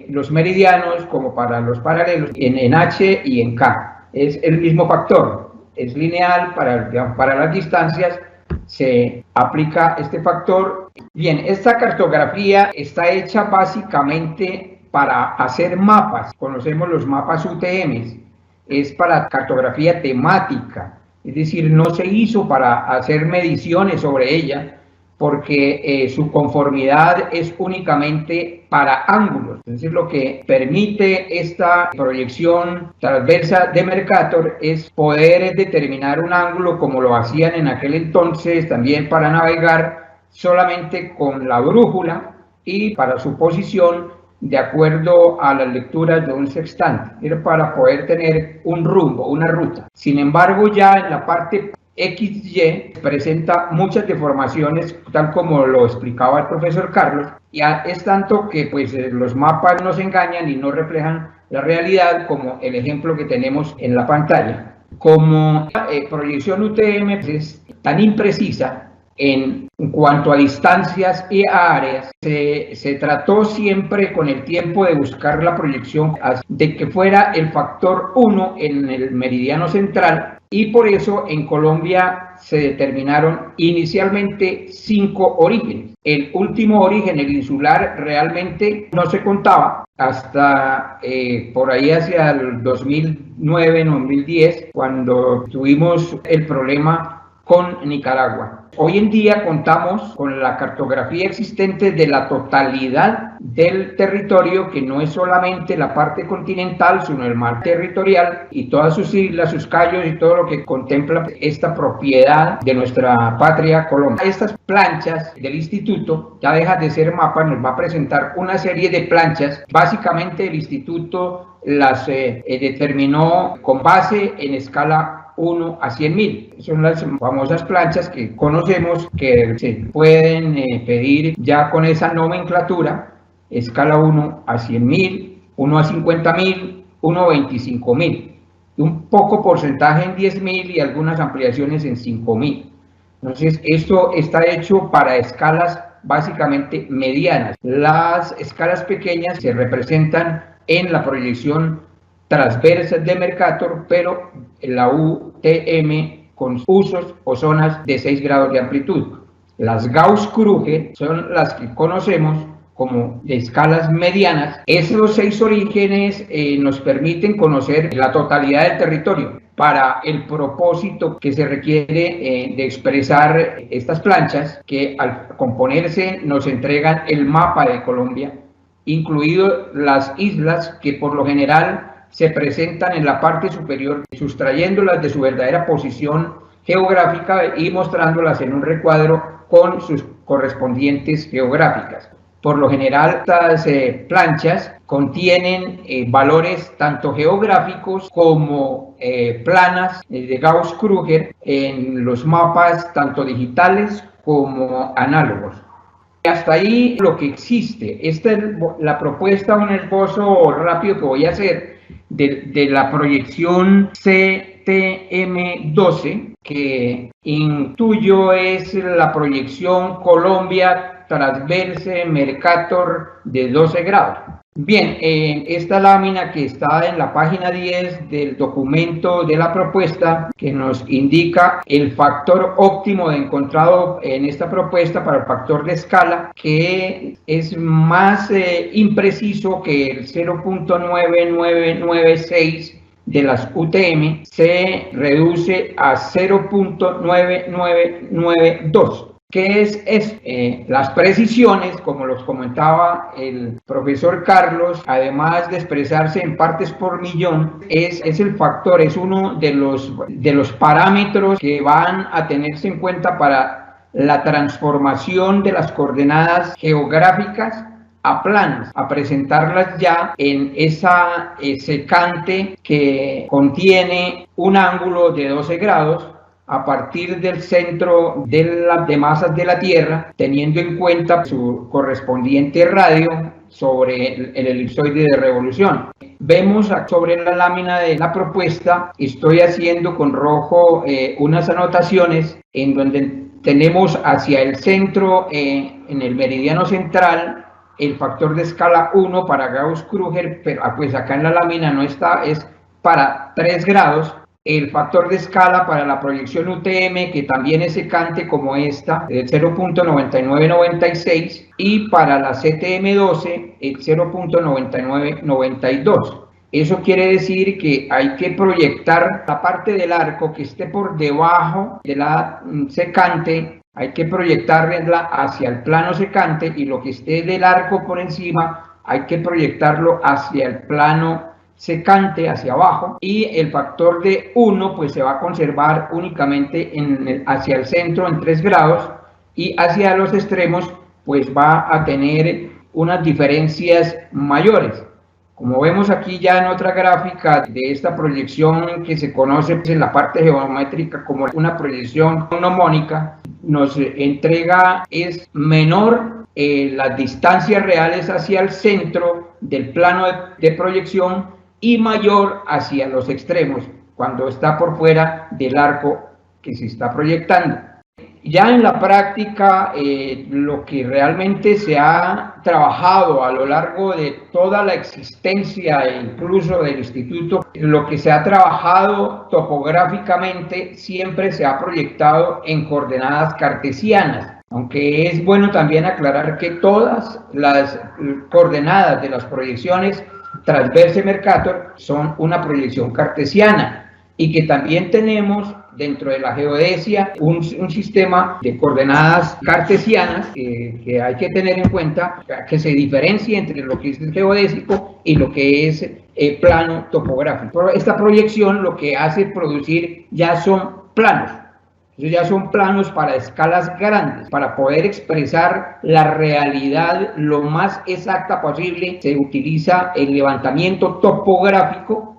los meridianos como para los paralelos en H y en K. Es el mismo factor, es lineal para las distancias, se aplica este factor. Bien, esta cartografía está hecha básicamente para hacer mapas. Conocemos los mapas UTM. Es para cartografía temática, es decir, no se hizo para hacer mediciones sobre ella, porque su conformidad es únicamente para ángulos. Entonces, lo que permite esta proyección transversa de Mercator es poder determinar un ángulo, como lo hacían en aquel entonces también para navegar solamente con la brújula y para su posición de acuerdo a las lecturas de un sextante, era para poder tener un rumbo, una ruta. Sin embargo, ya en la parte XY presenta muchas deformaciones, tal como lo explicaba el profesor Carlos, y es tanto que pues los mapas nos engañan y no reflejan la realidad, como el ejemplo que tenemos en la pantalla. Como proyección UTM pues, es tan imprecisa en cuanto a distancias y a áreas, se trató siempre con el tiempo de buscar la proyección de que fuera el factor 1 en el meridiano central, y por eso en Colombia se determinaron inicialmente 5 orígenes. El último origen, el insular, realmente no se contaba hasta por ahí hacia el 2009-2010, cuando tuvimos el problema con Nicaragua. Hoy en día contamos con la cartografía existente de la totalidad del territorio, que no es solamente la parte continental, sino el mar territorial y todas sus islas, sus cayos y todo lo que contempla esta propiedad de nuestra patria Colombia. Estas planchas del instituto, ya deja de ser mapa, nos va a presentar una serie de planchas. Básicamente el instituto las determinó con base en escala 1 a 100.000. Son las famosas planchas que conocemos, que se pueden pedir ya con esa nomenclatura: escala 1 a 100.000, 1 a 50.000, 1 a 25.000, y un poco porcentaje en 10.000 y algunas ampliaciones en 5.000. Entonces, esto está hecho para escalas básicamente medianas. Las escalas pequeñas se representan en la proyección transversa de Mercator, pero la UTM con usos o zonas de 6 grados de amplitud. Las Gauss-Kruger son las que conocemos como de escalas medianas. Esos 6 orígenes nos permiten conocer la totalidad del territorio. Para el propósito que se requiere de expresar estas planchas, que al componerse nos entregan el mapa de Colombia, incluido las islas, que por lo general se presentan en la parte superior, sustrayéndolas de su verdadera posición geográfica y mostrándolas en un recuadro con sus correspondientes geográficas. Por lo general, estas planchas contienen valores tanto geográficos como planas de Gauss-Krüger en los mapas tanto digitales como análogos. Hasta ahí lo que existe. Esta es la propuesta, un esbozo rápido que voy a hacer de la proyección CTM12, que intuyo es la proyección Colombia transverse Mercator de 12 grados. Bien, esta lámina que está en la página 10 del documento de la propuesta, que nos indica el factor óptimo encontrado en esta propuesta para el factor de escala, que es más impreciso que el 0.9996 de las UTM, se reduce a 0.9992. ¿Qué es esto? Las precisiones, como los comentaba el profesor Carlos, además de expresarse en partes por millón, es el factor, es uno de los parámetros que van a tenerse en cuenta para la transformación de las coordenadas geográficas a planos, a presentarlas ya en esa secante que contiene un ángulo de 12 grados, a partir del centro de masas de la Tierra, teniendo en cuenta su correspondiente radio sobre el elipsoide de revolución. Vemos sobre la lámina de la propuesta, estoy haciendo con rojo unas anotaciones en donde tenemos hacia el centro, en el meridiano central, el factor de escala 1 para Gauss-Krüger, pero pues acá en la lámina no está, es para 3 grados. El factor de escala para la proyección UTM, que también es secante como esta, el 0.9996, y para la CTM12, el 0.9992. Eso quiere decir que hay que proyectar la parte del arco que esté por debajo de la secante, hay que proyectarla hacia el plano secante, y lo que esté del arco por encima, hay que proyectarlo hacia el plano secante, hacia abajo, y el factor de 1 pues se va a conservar únicamente hacia el centro en 3 grados, y hacia los extremos pues va a tener unas diferencias mayores. Como vemos aquí ya en otra gráfica de esta proyección que se conoce en la parte geométrica como una proyección gnomónica, nos entrega es menor las distancias reales hacia el centro del plano de proyección y mayor hacia los extremos cuando está por fuera del arco que se está proyectando. Ya en la práctica, lo que realmente se ha trabajado a lo largo de toda la existencia, incluso del instituto, lo que se ha trabajado topográficamente siempre se ha proyectado en coordenadas cartesianas, aunque es bueno también aclarar que todas las coordenadas de las proyecciones transverse Mercator son una proyección cartesiana, y que también tenemos dentro de la geodesia un sistema de coordenadas cartesianas que hay que tener en cuenta, que se diferencia entre lo que es geodésico y lo que es plano topográfico. Esta proyección lo que hace producir ya son planos. Entonces ya son planos para escalas grandes, para poder expresar la realidad lo más exacta posible. Se utiliza el levantamiento topográfico,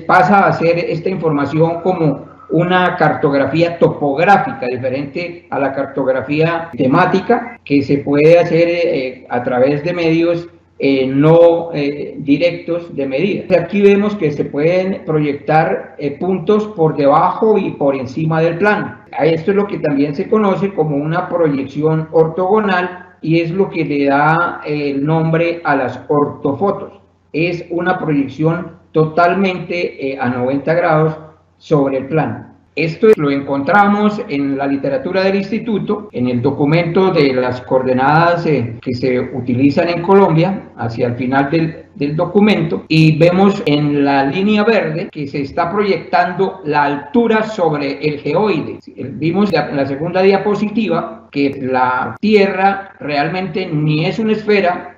pasa a ser esta información como una cartografía topográfica, diferente a la cartografía temática, que se puede hacer a través de medios no directos de medida. Aquí vemos que se pueden proyectar puntos por debajo y por encima del plano. Esto es lo que también se conoce como una proyección ortogonal, y es lo que le da el nombre a las ortofotos. Es una proyección totalmente a 90 grados sobre el plano. Esto lo encontramos en la literatura del instituto, en el documento de las coordenadas que se utilizan en Colombia, hacia el final del documento, y vemos en la línea verde que se está proyectando la altura sobre el geoide. Vimos en la segunda diapositiva que la Tierra realmente ni es una esfera,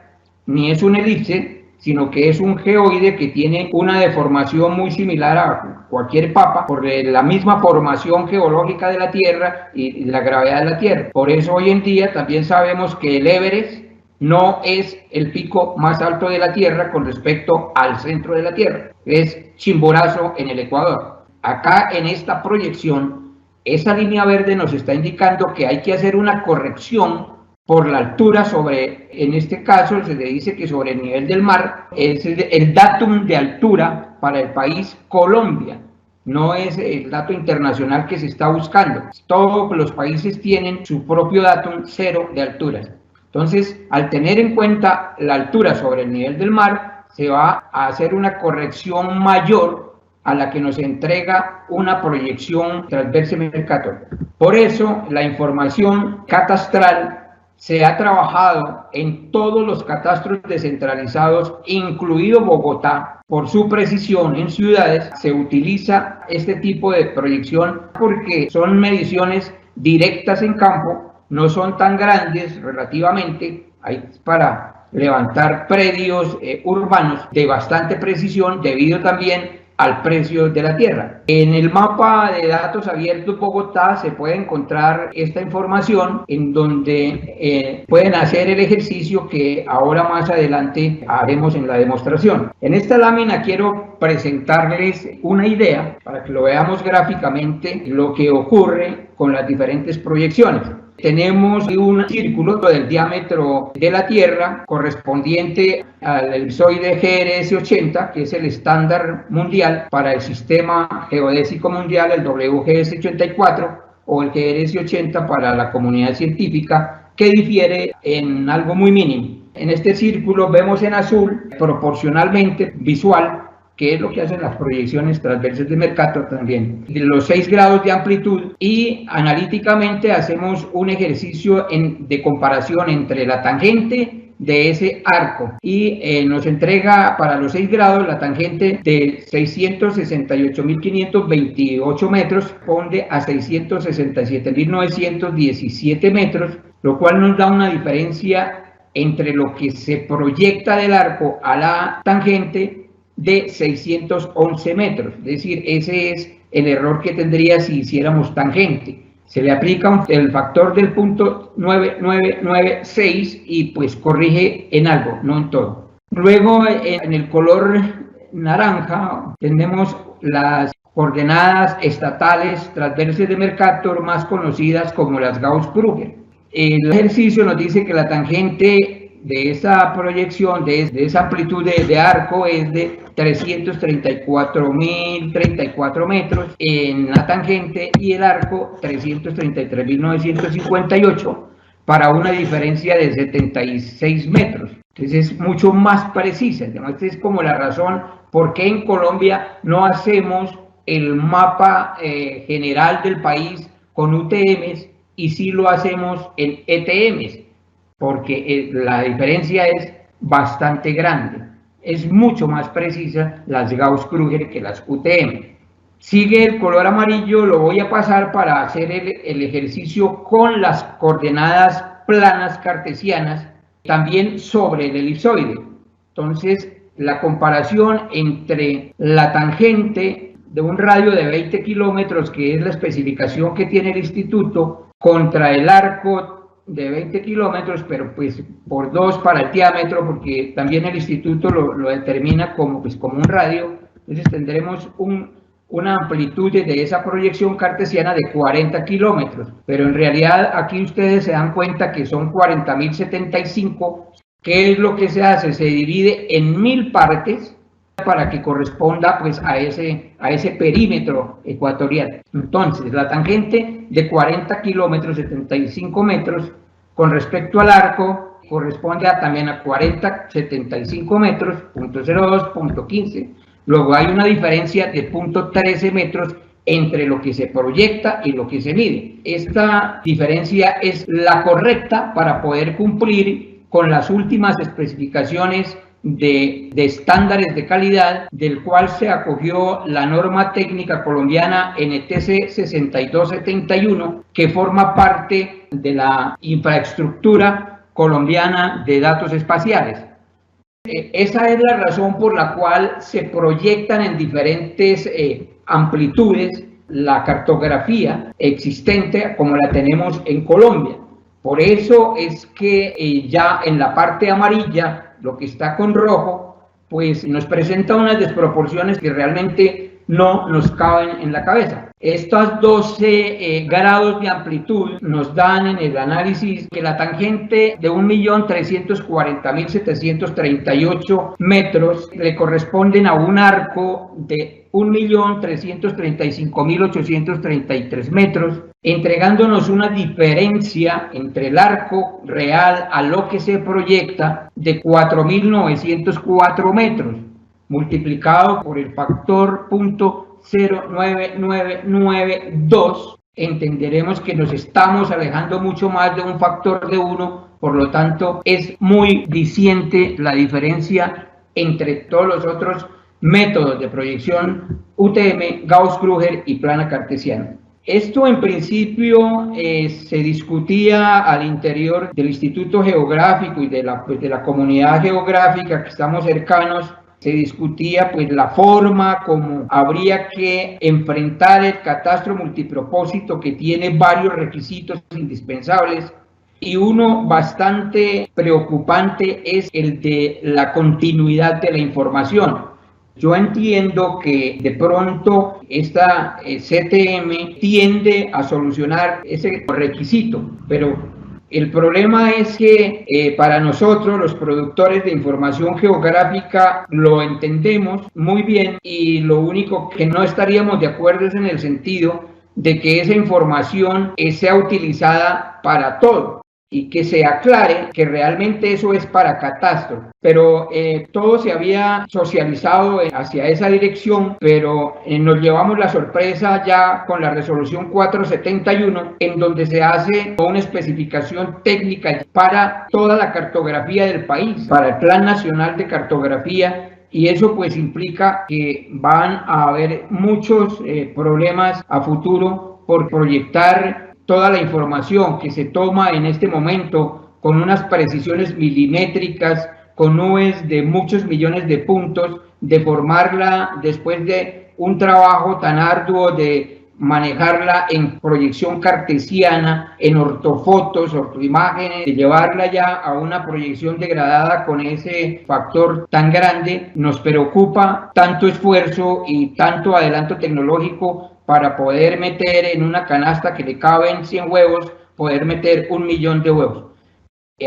ni es una elipse, sino que es un geoide que tiene una deformación muy similar a cualquier papa por la misma formación geológica de la Tierra y la gravedad de la Tierra. Por eso hoy en día también sabemos que el Everest no es el pico más alto de la Tierra con respecto al centro de la Tierra, es Chimborazo en el Ecuador. Acá en esta proyección, esa línea verde nos está indicando que hay que hacer una corrección por la altura sobre, en este caso se le dice que sobre el nivel del mar, es el datum de altura para el país Colombia, no es el dato internacional que se está buscando. Todos los países tienen su propio datum cero de alturas. Entonces, al tener en cuenta la altura sobre el nivel del mar, se va a hacer una corrección mayor a la que nos entrega una proyección transverse Mercator. Por eso, la información catastral se ha trabajado en todos los catastros descentralizados, incluido Bogotá. Por su precisión en ciudades, se utiliza este tipo de proyección porque son mediciones directas en campo, no son tan grandes relativamente, hay para levantar predios urbanos de bastante precisión debido también al precio de la tierra. En el mapa de datos abiertos Bogotá se puede encontrar esta información en donde pueden hacer el ejercicio que ahora más adelante haremos en la demostración. En esta lámina quiero presentarles una idea para que lo veamos gráficamente lo que ocurre con las diferentes proyecciones. Tenemos un círculo del diámetro de la Tierra correspondiente al elipsoide GRS80, que es el estándar mundial para el sistema geodésico mundial, el WGS84, o el GRS80 para la comunidad científica, que difiere en algo muy mínimo. En este círculo vemos en azul, proporcionalmente visual, que es lo que hacen las proyecciones transversales de Mercator también, de los 6 grados de amplitud, y analíticamente hacemos un ejercicio de comparación entre la tangente de ese arco y nos entrega para los 6 grados la tangente de 668.528 metros, responde a 667.917 metros, lo cual nos da una diferencia entre lo que se proyecta del arco a la tangente de 611 metros, es decir, ese es el error que tendría si hiciéramos tangente. Se le aplica el factor del punto 9996 y pues corrige en algo, no en todo. Luego en el color naranja tenemos las coordenadas estatales transversales de Mercator, más conocidas como las Gauss-Krüger. El ejercicio nos dice que la tangente de esa proyección, de esa amplitud de arco es de 334.034 metros en la tangente y el arco 333.958 para una diferencia de 76 metros. Entonces es mucho más precisa. Además, esta es como la razón por qué en Colombia no hacemos el mapa general del país con UTMs y sí lo hacemos en ETMs, porque la diferencia es bastante grande. Es mucho más precisa las Gauss-Krüger que las UTM. Sigue el color amarillo, lo voy a pasar para hacer el ejercicio con las coordenadas planas cartesianas, también sobre el elipsoide. Entonces, la comparación entre la tangente de un radio de 20 kilómetros, que es la especificación que tiene el instituto, contra el arco de 20 kilómetros, pero pues por 2 para el diámetro, porque también el instituto lo determina como un radio. Entonces tendremos una amplitud de esa proyección cartesiana de 40 kilómetros, pero en realidad aquí ustedes se dan cuenta que son 40.075. ¿Qué es lo que se hace? Se divide en 1000 partes para que corresponda pues a ese perímetro ecuatorial. Entonces la tangente de 40 kilómetros, 75 metros, con respecto al arco corresponde también a 40,75 metros, punto 02, punto 15. Luego hay una diferencia de punto 13 metros entre lo que se proyecta y lo que se mide. Esta diferencia es la correcta para poder cumplir con las últimas especificaciones de estándares de calidad, del cual se acogió la norma técnica colombiana NTC 6271, que forma parte de la infraestructura colombiana de datos espaciales. esa es la razón por la cual se proyectan en diferentes amplitudes la cartografía existente como la tenemos en Colombia. Por eso es que ya en la parte amarilla, lo que está con rojo, pues nos presenta unas desproporciones que realmente no nos caben en la cabeza. Estos 12 grados de amplitud nos dan en el análisis que la tangente de 1.340.738 metros le corresponden a un arco de 1.335.833 metros, entregándonos una diferencia entre el arco real a lo que se proyecta de 4.904 metros, multiplicado por el factor 0.9992, entenderemos que nos estamos alejando mucho más de un factor de 1, por lo tanto es muy diciente la diferencia entre todos los otros métodos de proyección UTM, Gauss-Krüger y plana cartesiana. Esto en principio se discutía al interior del Instituto Geográfico y de la comunidad geográfica que estamos cercanos. Se discutía pues la forma como habría que enfrentar el catastro multipropósito, que tiene varios requisitos indispensables, y uno bastante preocupante es el de la continuidad de la información. Yo entiendo que de pronto esta CTM tiende a solucionar ese requisito, pero el problema es que para nosotros, los productores de información geográfica, lo entendemos muy bien, y lo único que no estaríamos de acuerdo es en el sentido de que esa información sea utilizada para todo y que se aclare que realmente eso es para catastro. Pero todo se había socializado hacia esa dirección, pero nos llevamos la sorpresa ya con la resolución 471, en donde se hace una especificación técnica para toda la cartografía del país, para el Plan Nacional de Cartografía, y eso pues implica que van a haber muchos problemas a futuro por proyectar toda la información que se toma en este momento con unas precisiones milimétricas, con nubes de muchos millones de puntos, de formarla después de un trabajo tan arduo de manejarla en proyección cartesiana, en ortofotos, ortoimágenes, de llevarla ya a una proyección degradada con ese factor tan grande. Nos preocupa tanto esfuerzo y tanto adelanto tecnológico para poder meter en una canasta que le caben 100 huevos, poder meter 1 millón de huevos.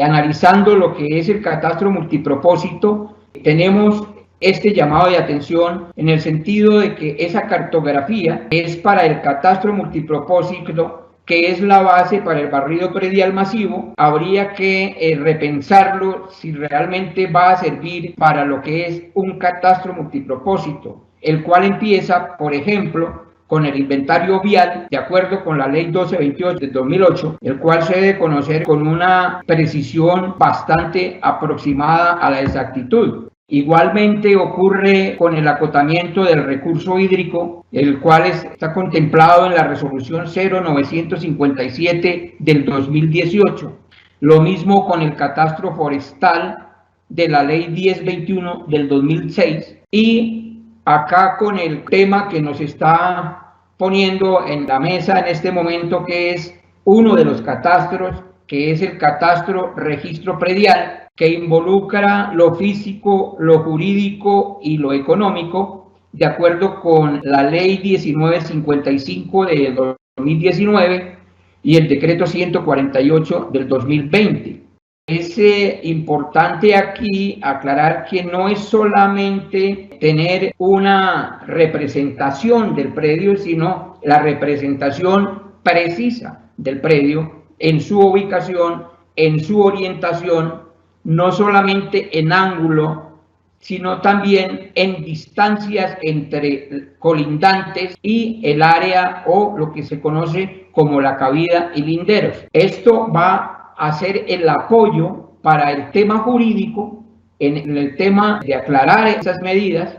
Analizando lo que es el catastro multipropósito, tenemos este llamado de atención en el sentido de que esa cartografía es para el catastro multipropósito, que es la base para el barrido predial masivo. Habría que repensarlo si realmente va a servir para lo que es un catastro multipropósito, el cual empieza, por ejemplo, con el inventario vial, de acuerdo con la ley 1228 del 2008, el cual se debe conocer con una precisión bastante aproximada a la exactitud. Igualmente ocurre con el acotamiento del recurso hídrico, el cual está contemplado en la resolución 0957 del 2018. Lo mismo con el catastro forestal de la ley 1021 del 2006, y acá con el tema que nos está poniendo en la mesa en este momento, que es uno de los catastros, que es el catastro registro predial, que involucra lo físico, lo jurídico y lo económico, de acuerdo con la ley 1955 de 2019 y el decreto 148 del 2020. Es importante aquí aclarar que no es solamente tener una representación del predio, sino la representación precisa del predio en su ubicación, en su orientación, no solamente en ángulo, sino también en distancias entre colindantes y el área, o lo que se conoce como la cabida y linderos. Esto va a ser el apoyo para el tema jurídico, en el tema de aclarar esas medidas,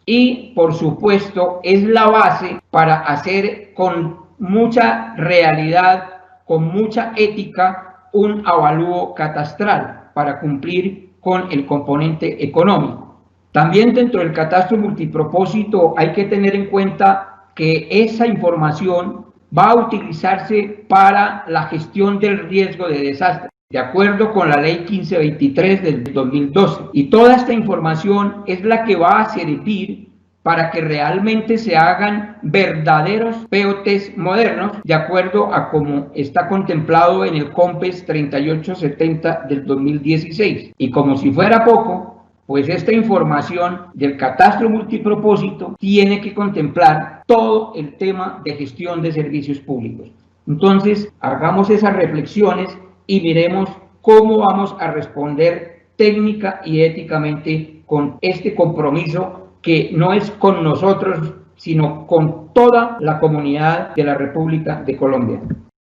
y por supuesto es la base para hacer con mucha realidad, con mucha ética, un avalúo catastral para cumplir con el componente económico. También dentro del catastro multipropósito hay que tener en cuenta que esa información va a utilizarse para la gestión del riesgo de desastre, de acuerdo con la ley 1523 del 2012. Y toda esta información es la que va a servir para que realmente se hagan verdaderos POTs modernos, de acuerdo a como está contemplado en el COMPES 3870 del 2016. Y como si fuera poco, pues esta información del catastro multipropósito tiene que contemplar todo el tema de gestión de servicios públicos. Entonces, hagamos esas reflexiones y miremos cómo vamos a responder técnica y éticamente con este compromiso que no es con nosotros, sino con toda la comunidad de la República de Colombia.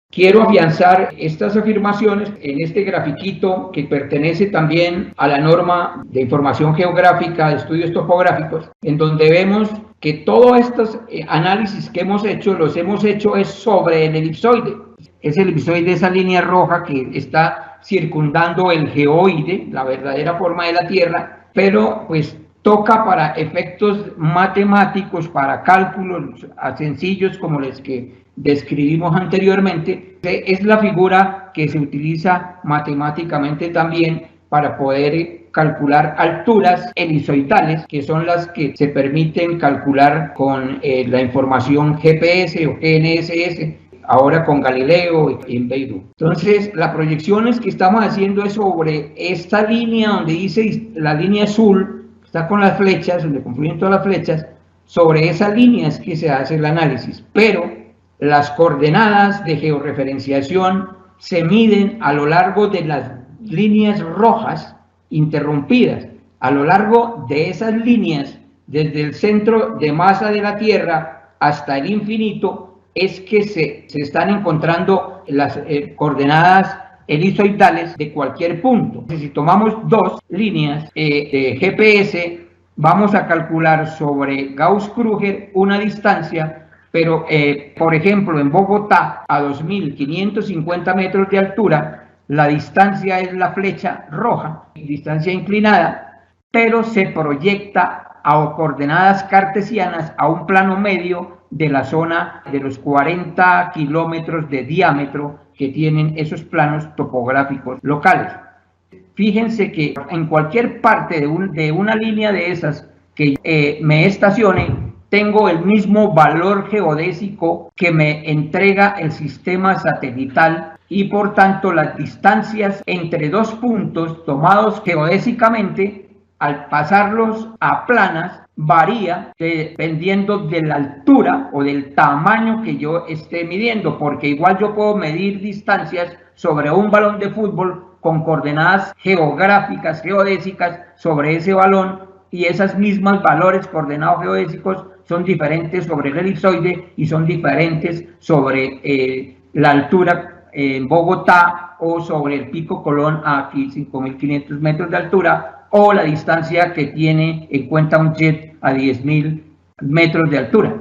Quiero afianzar estas afirmaciones en este grafiquito que pertenece también a la norma de información geográfica de estudios topográficos, en donde vemos que todos estos análisis que hemos hecho, los hemos hecho es sobre el elipsoide. Es el elipsoide, esa línea roja que está circundando el geoide, la verdadera forma de la Tierra, pero pues toca para efectos matemáticos, para cálculos sencillos como los que describimos anteriormente. Es la figura que se utiliza matemáticamente también para poder calcular alturas elipsoidales, que son las que se permiten calcular con la información GPS o GNSS, ahora con Galileo y en Beidou. Entonces, las proyecciones que estamos haciendo es sobre esta línea donde dice la línea azul, está con las flechas, donde confluyen todas las flechas, sobre esa línea es que se hace el análisis, pero las coordenadas de georreferenciación se miden a lo largo de las líneas rojas interrumpidas. A lo largo de esas líneas, desde el centro de masa de la Tierra hasta el infinito, es que se están encontrando las coordenadas elipsoidales de cualquier punto. Entonces, si tomamos dos líneas de GPS, vamos a calcular sobre Gauss-Krüger una distancia, pero por ejemplo en Bogotá a 2.550 metros de altura, la distancia es la flecha roja, distancia inclinada, pero se proyecta a coordenadas cartesianas a un plano medio de la zona de los 40 kilómetros de diámetro que tienen esos planos topográficos locales. Fíjense que en cualquier parte de una línea de esas que me estacione, tengo el mismo valor geodésico que me entrega el sistema satelital y por tanto las distancias entre dos puntos tomados geodésicamente, al pasarlos a planas, varía dependiendo de la altura o del tamaño que yo esté midiendo, porque igual yo puedo medir distancias sobre un balón de fútbol con coordenadas geográficas, geodésicas sobre ese balón, y esas mismas valores coordenados geodésicos son diferentes sobre el elipsoide y son diferentes sobre la altura en Bogotá o sobre el Pico Colón a 5.500 metros de altura, o la distancia que tiene en cuenta un jet a 10.000 metros de altura.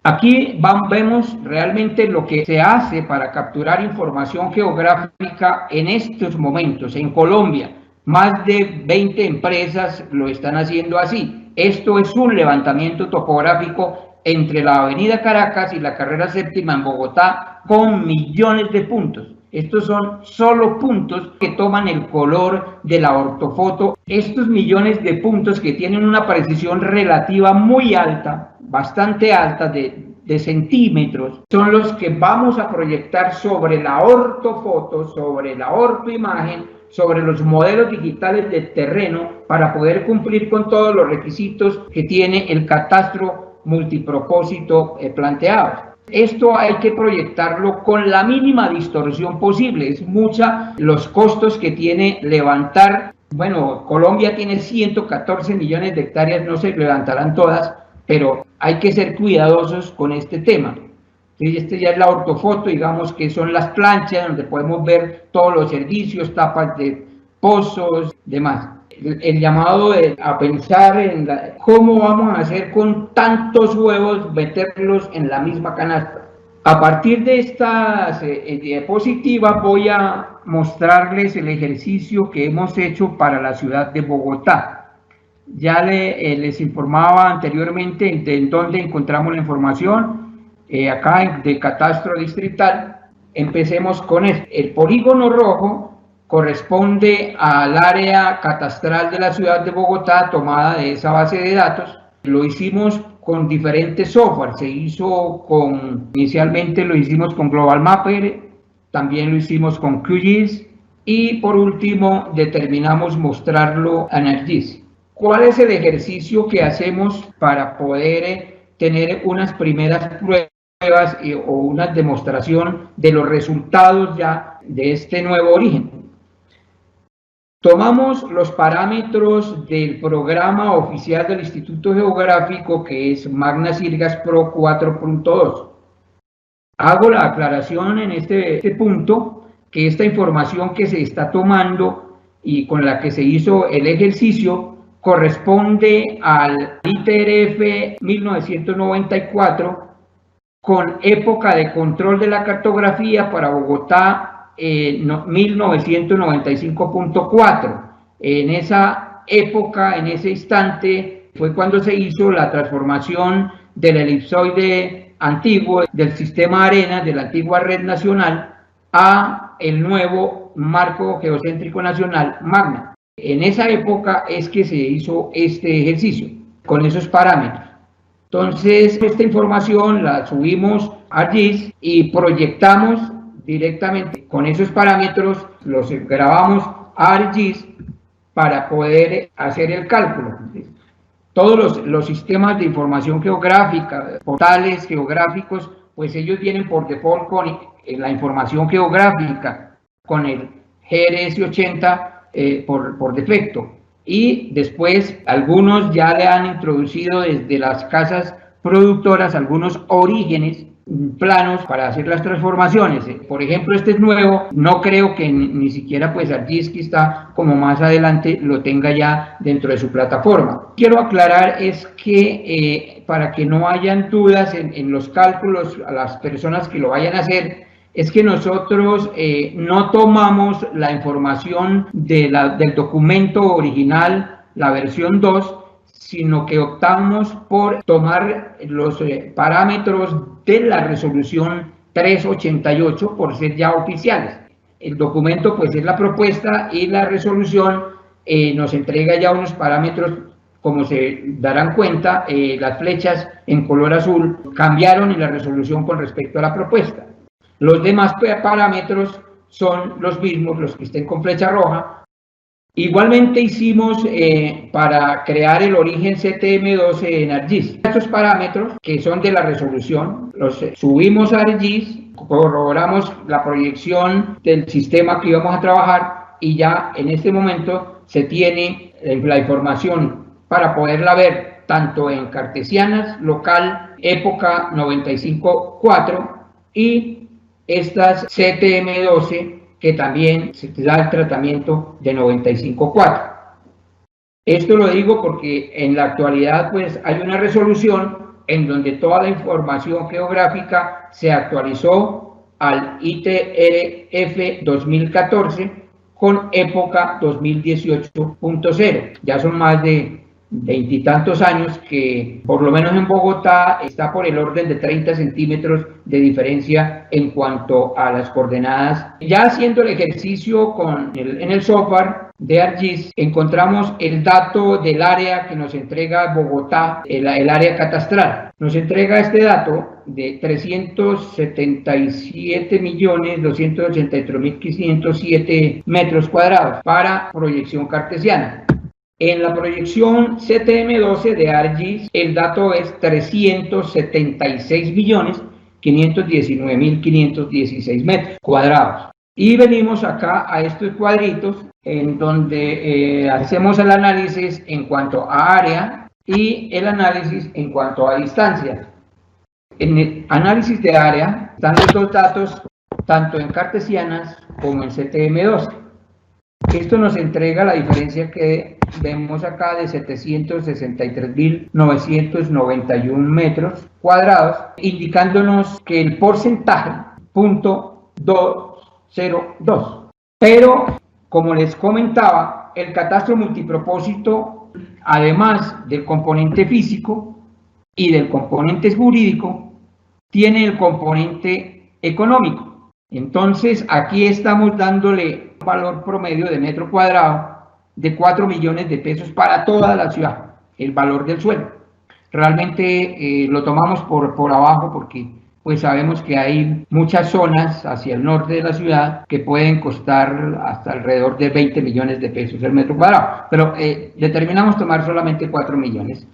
Aquí vemos realmente lo que se hace para capturar información geográfica en estos momentos. En Colombia, más de 20 empresas lo están haciendo así. Esto es un levantamiento topográfico entre la avenida Caracas y la carrera séptima en Bogotá con millones de puntos. Estos son solo puntos que toman el color de la ortofoto. Estos millones de puntos que tienen una precisión relativa muy alta, bastante alta de centímetros, son los que vamos a proyectar sobre la ortofoto, sobre la ortoimagen, sobre los modelos digitales del terreno para poder cumplir con todos los requisitos que tiene el catastro multipropósito planteado. Esto hay que proyectarlo con la mínima distorsión posible. Es mucha los costos que tiene levantar. Bueno, Colombia tiene 114 millones de hectáreas, no se levantarán todas, pero hay que ser cuidadosos con este tema. Este ya es la ortofoto, digamos que son las planchas donde podemos ver todos los servicios, tapas de pozos, demás. El llamado a pensar en cómo vamos a hacer con tantos huevos, meterlos en la misma canasta. A partir de estas diapositivas voy a mostrarles el ejercicio que hemos hecho para la ciudad de Bogotá. Ya les informaba anteriormente en dónde encontramos la información, acá de catastro distrital. Empecemos con esto. El polígono rojo corresponde al área catastral de la ciudad de Bogotá tomada de esa base de datos. Lo hicimos con diferentes software. Inicialmente lo hicimos con Global Mapper, también lo hicimos con QGIS y por último determinamos mostrarlo en ArcGIS. ¿Cuál es el ejercicio que hacemos para poder tener unas primeras pruebas o una demostración de los resultados ya de este nuevo origen? Tomamos los parámetros del programa oficial del Instituto Geográfico, que es Magna Sirgas Pro 4.2. Hago la aclaración en este punto que esta información que se está tomando y con la que se hizo el ejercicio corresponde al ITRF 1994 con época de control de la cartografía para Bogotá 1995.4. En esa época, en ese instante, fue cuando se hizo la transformación del elipsoide antiguo del sistema ARENA, de la antigua red nacional, a el nuevo marco geocéntrico nacional Magna. En esa época es que se hizo este ejercicio con esos parámetros. Entonces, esta información la subimos a ArcGIS y proyectamos directamente con esos parámetros, los grabamos a ArcGIS para poder hacer el cálculo. Todos los sistemas de información geográfica, portales geográficos, pues ellos vienen por default con la información geográfica, con el GRS80 por defecto. Y después algunos ya le han introducido desde las casas productoras algunos orígenes, planos para hacer las transformaciones. Por ejemplo, este es nuevo, no creo que ni siquiera pues ArcGIS, que está como más adelante, lo tenga ya dentro de su plataforma. Quiero aclarar es que para que no hayan dudas en los cálculos a las personas que lo vayan a hacer, es que nosotros no tomamos la información del documento original, la versión 2, sino que optamos por tomar los parámetros de la resolución 388 por ser ya oficiales. El documento pues es la propuesta y la resolución nos entrega ya unos parámetros, como se darán cuenta, las flechas en color azul cambiaron en la resolución con respecto a la propuesta. Los demás parámetros son los mismos, los que estén con flecha roja. Igualmente hicimos para crear el origen CTM12 en ArcGIS. Estos parámetros que son de la resolución los subimos a ArcGIS, corroboramos la proyección del sistema que íbamos a trabajar y ya en este momento se tiene la información para poderla ver tanto en cartesianas, local, época 95.4 y estas CTM12 que también se da el tratamiento de 95.4. Esto lo digo porque en la actualidad pues hay una resolución en donde toda la información geográfica se actualizó al ITRF 2014 con época 2018.0. Ya son más de 20 y tantos años que por lo menos en Bogotá está por el orden de 30 centímetros de diferencia en cuanto a las coordenadas. Ya haciendo el ejercicio en el software de ArcGIS encontramos el dato del área que nos entrega Bogotá, el área catastral. Nos entrega este dato de 377.283.507 metros cuadrados para proyección cartesiana. En la proyección CTM12 de ArcGIS, el dato es 376.519.516 metros cuadrados. Y venimos acá a estos cuadritos en donde hacemos el análisis en cuanto a área y el análisis en cuanto a distancia. En el análisis de área están los dos datos tanto en cartesianas como en CTM12. Esto nos entrega la diferencia que vemos acá de 763.991 metros cuadrados, indicándonos que el porcentaje .202. Pero, como les comentaba, el catastro multipropósito, además del componente físico y del componente jurídico, tiene el componente económico. Entonces, aquí estamos dándole un valor promedio de metro cuadrado de 4 millones de pesos para toda la ciudad, el valor del suelo. Realmente lo tomamos por abajo porque pues sabemos que hay muchas zonas hacia el norte de la ciudad que pueden costar hasta alrededor de 20 millones de pesos el metro cuadrado, pero determinamos tomar solamente 4 millones,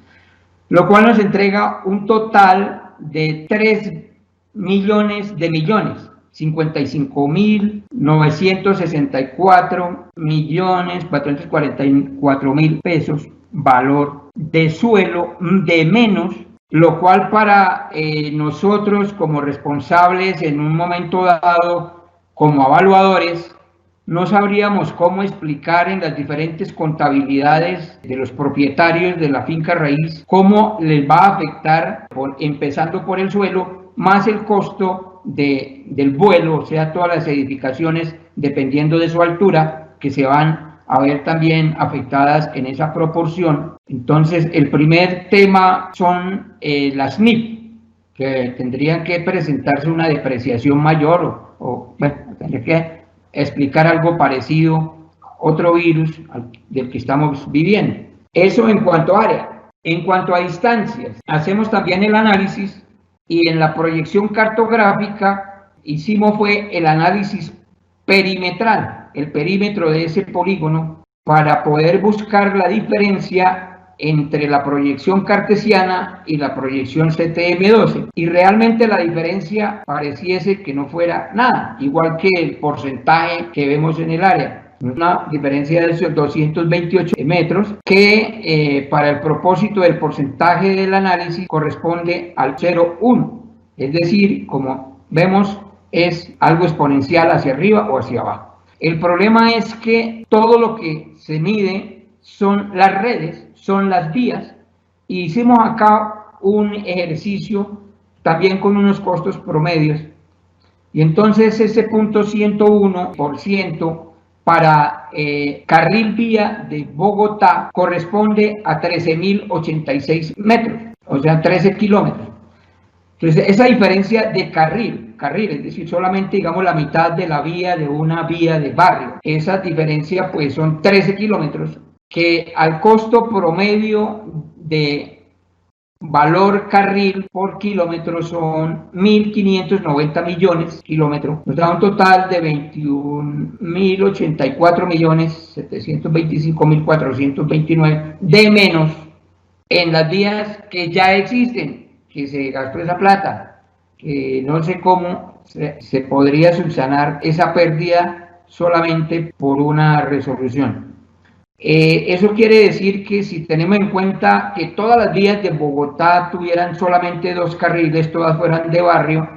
lo cual nos entrega un total de 3 millones de millones. 55.964.444.000 pesos valor de suelo de menos, lo cual para nosotros como responsables en un momento dado, como evaluadores, no sabríamos cómo explicar en las diferentes contabilidades de los propietarios de la finca raíz cómo les va a afectar, empezando por el suelo, más el costo del vuelo, o sea, todas las edificaciones, dependiendo de su altura, que se van a ver también afectadas en esa proporción. Entonces, el primer tema son las NIF, que tendrían que presentarse una depreciación mayor bueno, tendría que explicar algo parecido, otro virus del que estamos viviendo. Eso en cuanto a área. En cuanto a distancias, hacemos también el análisis y en la proyección cartográfica hicimos fue el análisis perimetral, el perímetro de ese polígono, para poder buscar la diferencia entre la proyección cartesiana y la proyección CTM12. Y realmente la diferencia pareciese que no fuera nada, igual que el porcentaje que vemos en el área. Una diferencia de 228 metros que para el propósito del porcentaje del análisis corresponde al 0,1. Es decir, como vemos, es algo exponencial hacia arriba o hacia abajo. El problema es que todo lo que se mide son las redes, son las vías, y hicimos acá un ejercicio también con unos costos promedios. Y entonces ese punto 101% para carril vía de Bogotá corresponde a 13.086 metros, o sea, 13 kilómetros. Entonces, esa diferencia de carril, es decir, solamente digamos la mitad de la vía de una vía de barrio, esa diferencia pues son 13 kilómetros, que al costo promedio de valor carril por kilómetro son 1.590 millones kilómetros, nos da un total de 21.084.725.429 de menos en las vías que ya existen, que se gastó esa plata, que no sé cómo se podría subsanar esa pérdida solamente por una resolución. Eso quiere decir que si tenemos en cuenta que todas las vías de Bogotá tuvieran solamente 2 carriles, todas fueran de barrio,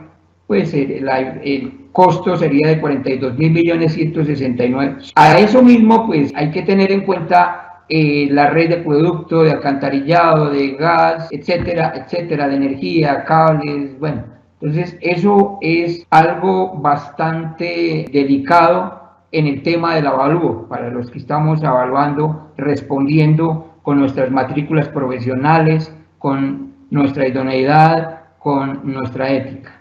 pues el costo sería de 42.169.000. A eso mismo, pues hay que tener en cuenta la red de acueducto, de alcantarillado, de gas, etcétera, etcétera, de energía, cables, bueno. Entonces, eso es algo bastante delicado en el tema del avalúo, para los que estamos evaluando, respondiendo con nuestras matrículas profesionales, con nuestra idoneidad, con nuestra ética.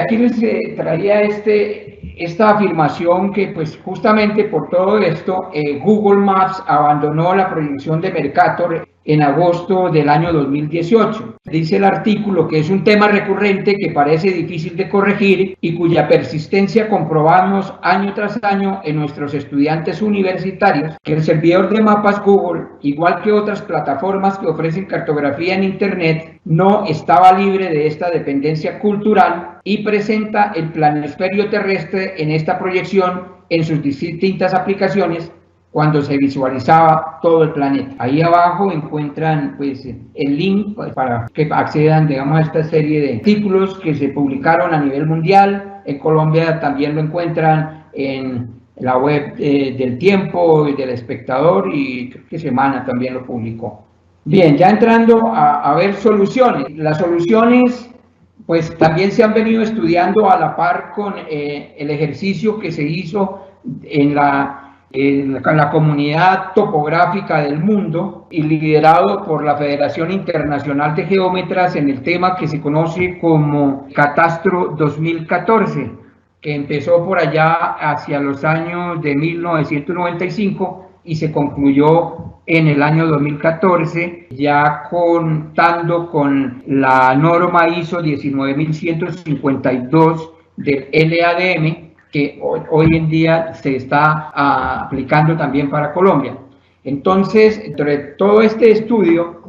Aquí les traía esta afirmación que pues justamente por todo esto Google Maps abandonó la proyección de Mercator en agosto del año 2018. Dice el artículo que es un tema recurrente que parece difícil de corregir y cuya persistencia comprobamos año tras año en nuestros estudiantes universitarios, que el servidor de mapas Google, igual que otras plataformas que ofrecen cartografía en Internet, no estaba libre de esta dependencia cultural y presenta el planisferio terrestre en esta proyección en sus distintas aplicaciones cuando se visualizaba todo el planeta. Ahí abajo encuentran pues el link para que accedan, digamos, a esta serie de artículos que se publicaron a nivel mundial. En Colombia también lo encuentran en la web del Tiempo y del Espectador, y creo que Semana también lo publicó. Bien, ya entrando a ver soluciones. Las soluciones pues también se han venido estudiando a la par con el ejercicio que se hizo en la comunidad topográfica del mundo y liderado por la Federación Internacional de Geómetras en el tema que se conoce como Catastro 2014, que empezó por allá hacia los años de 1995 y se concluyó en el año 2014, ya contando con la norma ISO 19152 del LADM, que hoy en día se está aplicando también para Colombia. Entonces, entre todo este estudio,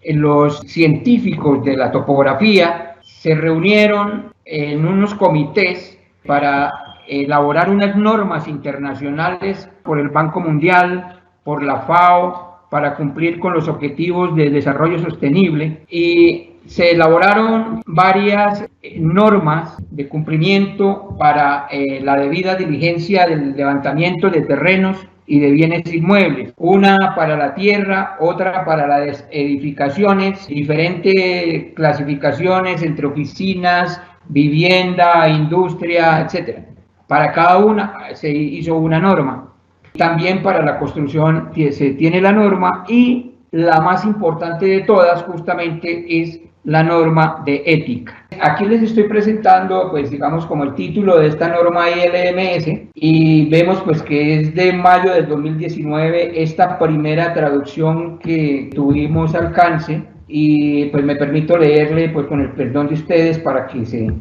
los científicos de la topografía se reunieron en unos comités para elaborar unas normas internacionales por el Banco Mundial, por la FAO, para cumplir con los objetivos de desarrollo sostenible, y se elaboraron varias normas de cumplimiento para la debida diligencia del levantamiento de terrenos y de bienes inmuebles, una para la tierra, otra para las edificaciones, diferentes clasificaciones entre oficinas, vivienda, industria, etc. Para cada una se hizo una norma. También para la construcción se tiene la norma, y la más importante de todas justamente es la norma de ética. Aquí les estoy presentando, pues digamos, como el título de esta norma ILMS, y vemos pues que es de mayo del 2019 esta primera traducción que tuvimos alcance, y pues me permito leerle pues con el perdón de ustedes para que se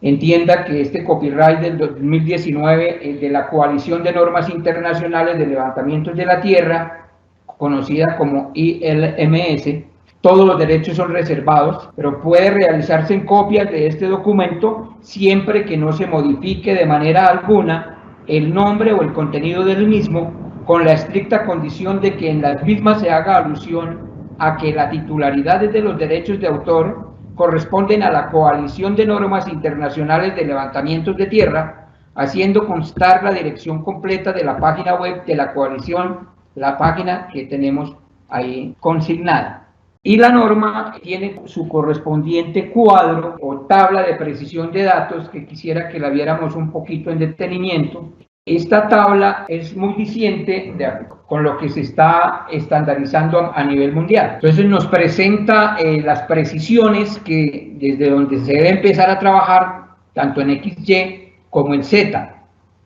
entienda que este copyright del 2019 de la Coalición de Normas Internacionales de Levantamientos de la Tierra, conocida como ILMS, todos los derechos son reservados, pero puede realizarse en copias de este documento siempre que no se modifique de manera alguna el nombre o el contenido del mismo, con la estricta condición de que en las mismas se haga alusión a que la titularidad de los derechos de autor corresponden a la Coalición de Normas Internacionales de Levantamientos de Tierra, haciendo constar la dirección completa de la página web de la coalición, la página que tenemos ahí consignada. Y la norma tiene su correspondiente cuadro o tabla de precisión de datos, que quisiera que la viéramos un poquito en detenimiento. Esta tabla es muy diciente con lo que se está estandarizando a nivel mundial. Entonces nos presenta las precisiones que desde donde se debe empezar a trabajar, tanto en XY como en Z.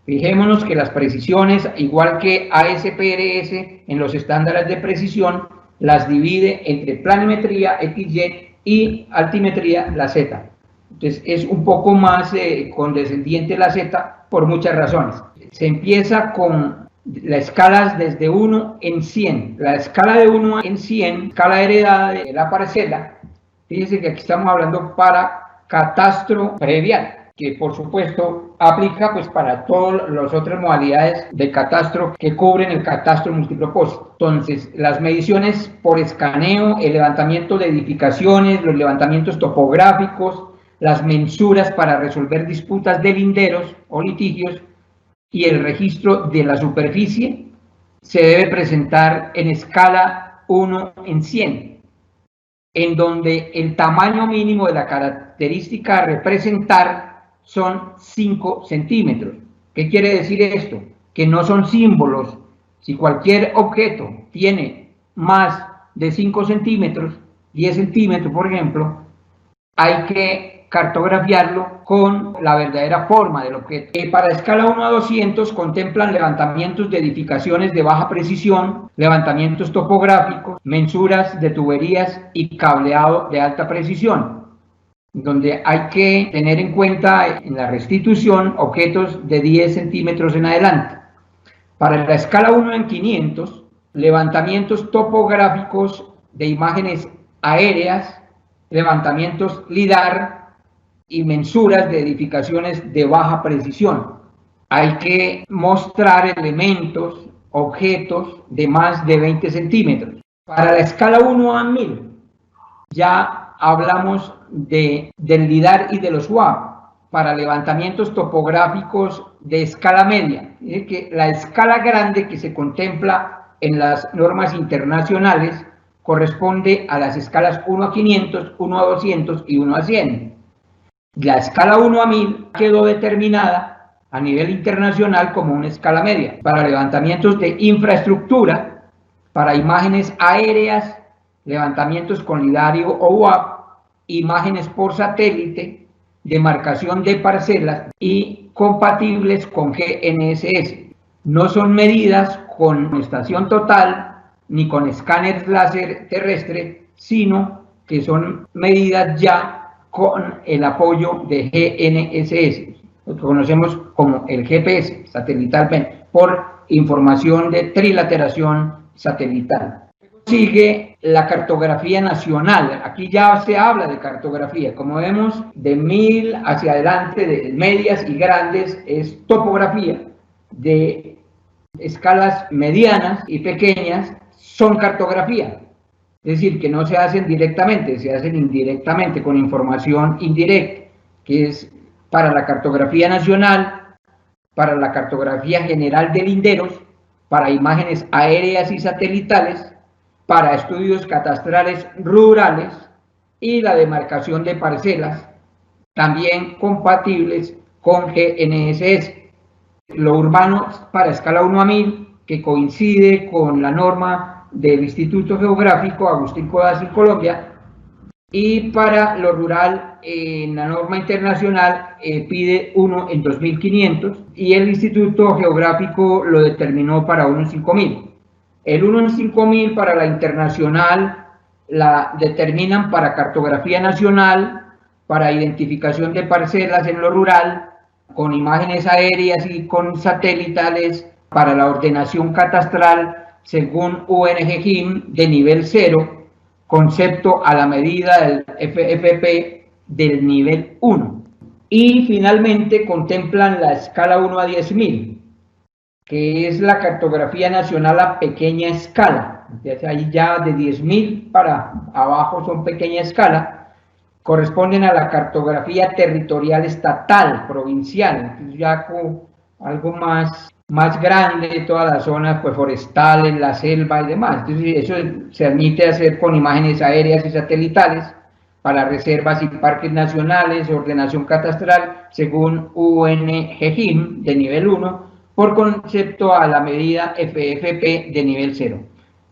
Fijémonos que las precisiones, igual que ASPRS en los estándares de precisión, las divide entre planimetría XY y altimetría la Z. Entonces es un poco más condescendiente la Z por muchas razones. Se empieza con las escalas desde 1 en 100. La escala de 1 en 100, escala heredada de la parcela. Fíjense que aquí estamos hablando para catastro previal, que por supuesto aplica pues para todas las otras modalidades de catastro que cubren el catastro multipropósito. Entonces, las mediciones por escaneo, el levantamiento de edificaciones, los levantamientos topográficos, las mensuras para resolver disputas de linderos o litigios, y el registro de la superficie se debe presentar en escala 1 en 100, en donde el tamaño mínimo de la característica a representar son 5 centímetros. ¿Qué quiere decir esto? Que no son símbolos. Si cualquier objeto tiene más de 5 centímetros, 10 centímetros por ejemplo, hay que cartografiarlo con la verdadera forma del objeto. Para escala 1 a 200 contemplan levantamientos de edificaciones de baja precisión, levantamientos topográficos, mensuras de tuberías y cableado de alta precisión, donde hay que tener en cuenta en la restitución objetos de 10 centímetros en adelante. Para la escala 1 en 500, levantamientos topográficos de imágenes aéreas, levantamientos LIDAR y mensuras de edificaciones de baja precisión. Hay que mostrar elementos, objetos de más de 20 centímetros. Para la escala 1 a 1000, ya hablamos del LIDAR y de los WAP. Para levantamientos topográficos de escala media. Dice que la escala grande que se contempla en las normas internacionales corresponde a las escalas 1 a 500, 1 a 200 y 1 a 100. La escala 1 a 1000 quedó determinada a nivel internacional como una escala media para levantamientos de infraestructura, para imágenes aéreas, levantamientos con lidario o UAP, imágenes por satélite, demarcación de parcelas y compatibles con GNSS. No son medidas con estación total ni con escáner láser terrestre, sino que son medidas ya con el apoyo de GNSS, lo que conocemos como el GPS, satelitalmente, por información de trilateración satelital. Sigue la cartografía nacional. Aquí ya se habla de cartografía. Como vemos, de 1000 hacia adelante, de medias y grandes, es topografía. De escalas medianas y pequeñas son cartografía. Es decir, que no se hacen directamente, se hacen indirectamente, con información indirecta, que es para la cartografía nacional, para la cartografía general de linderos, para imágenes aéreas y satelitales, para estudios catastrales rurales y la demarcación de parcelas, también compatibles con GNSS. Lo urbano para escala 1 a 1000, que coincide con la norma del Instituto Geográfico Agustín Codazzi en Colombia, y para lo rural en la norma internacional pide 1 en 2500 y el Instituto Geográfico lo determinó para 1 en 5000. El 1 en 5000 para la internacional la determinan para cartografía nacional, para identificación de parcelas en lo rural, con imágenes aéreas y con satelitales, para la ordenación catastral según UNGGIM de nivel 0, concepto a la medida del FFP del nivel 1. Y finalmente contemplan la escala 1 a 10.000, que es la cartografía nacional a pequeña escala. Entonces, ahí ya de 10.000 para abajo son pequeña escala, corresponden a la cartografía territorial estatal, provincial, entonces ya con algo más grande, todas las zonas pues, forestales, la selva y demás. Entonces eso se admite hacer con imágenes aéreas y satelitales para reservas y parques nacionales, ordenación catastral según UNGGIM de nivel 1, por concepto a la medida FFP de nivel 0.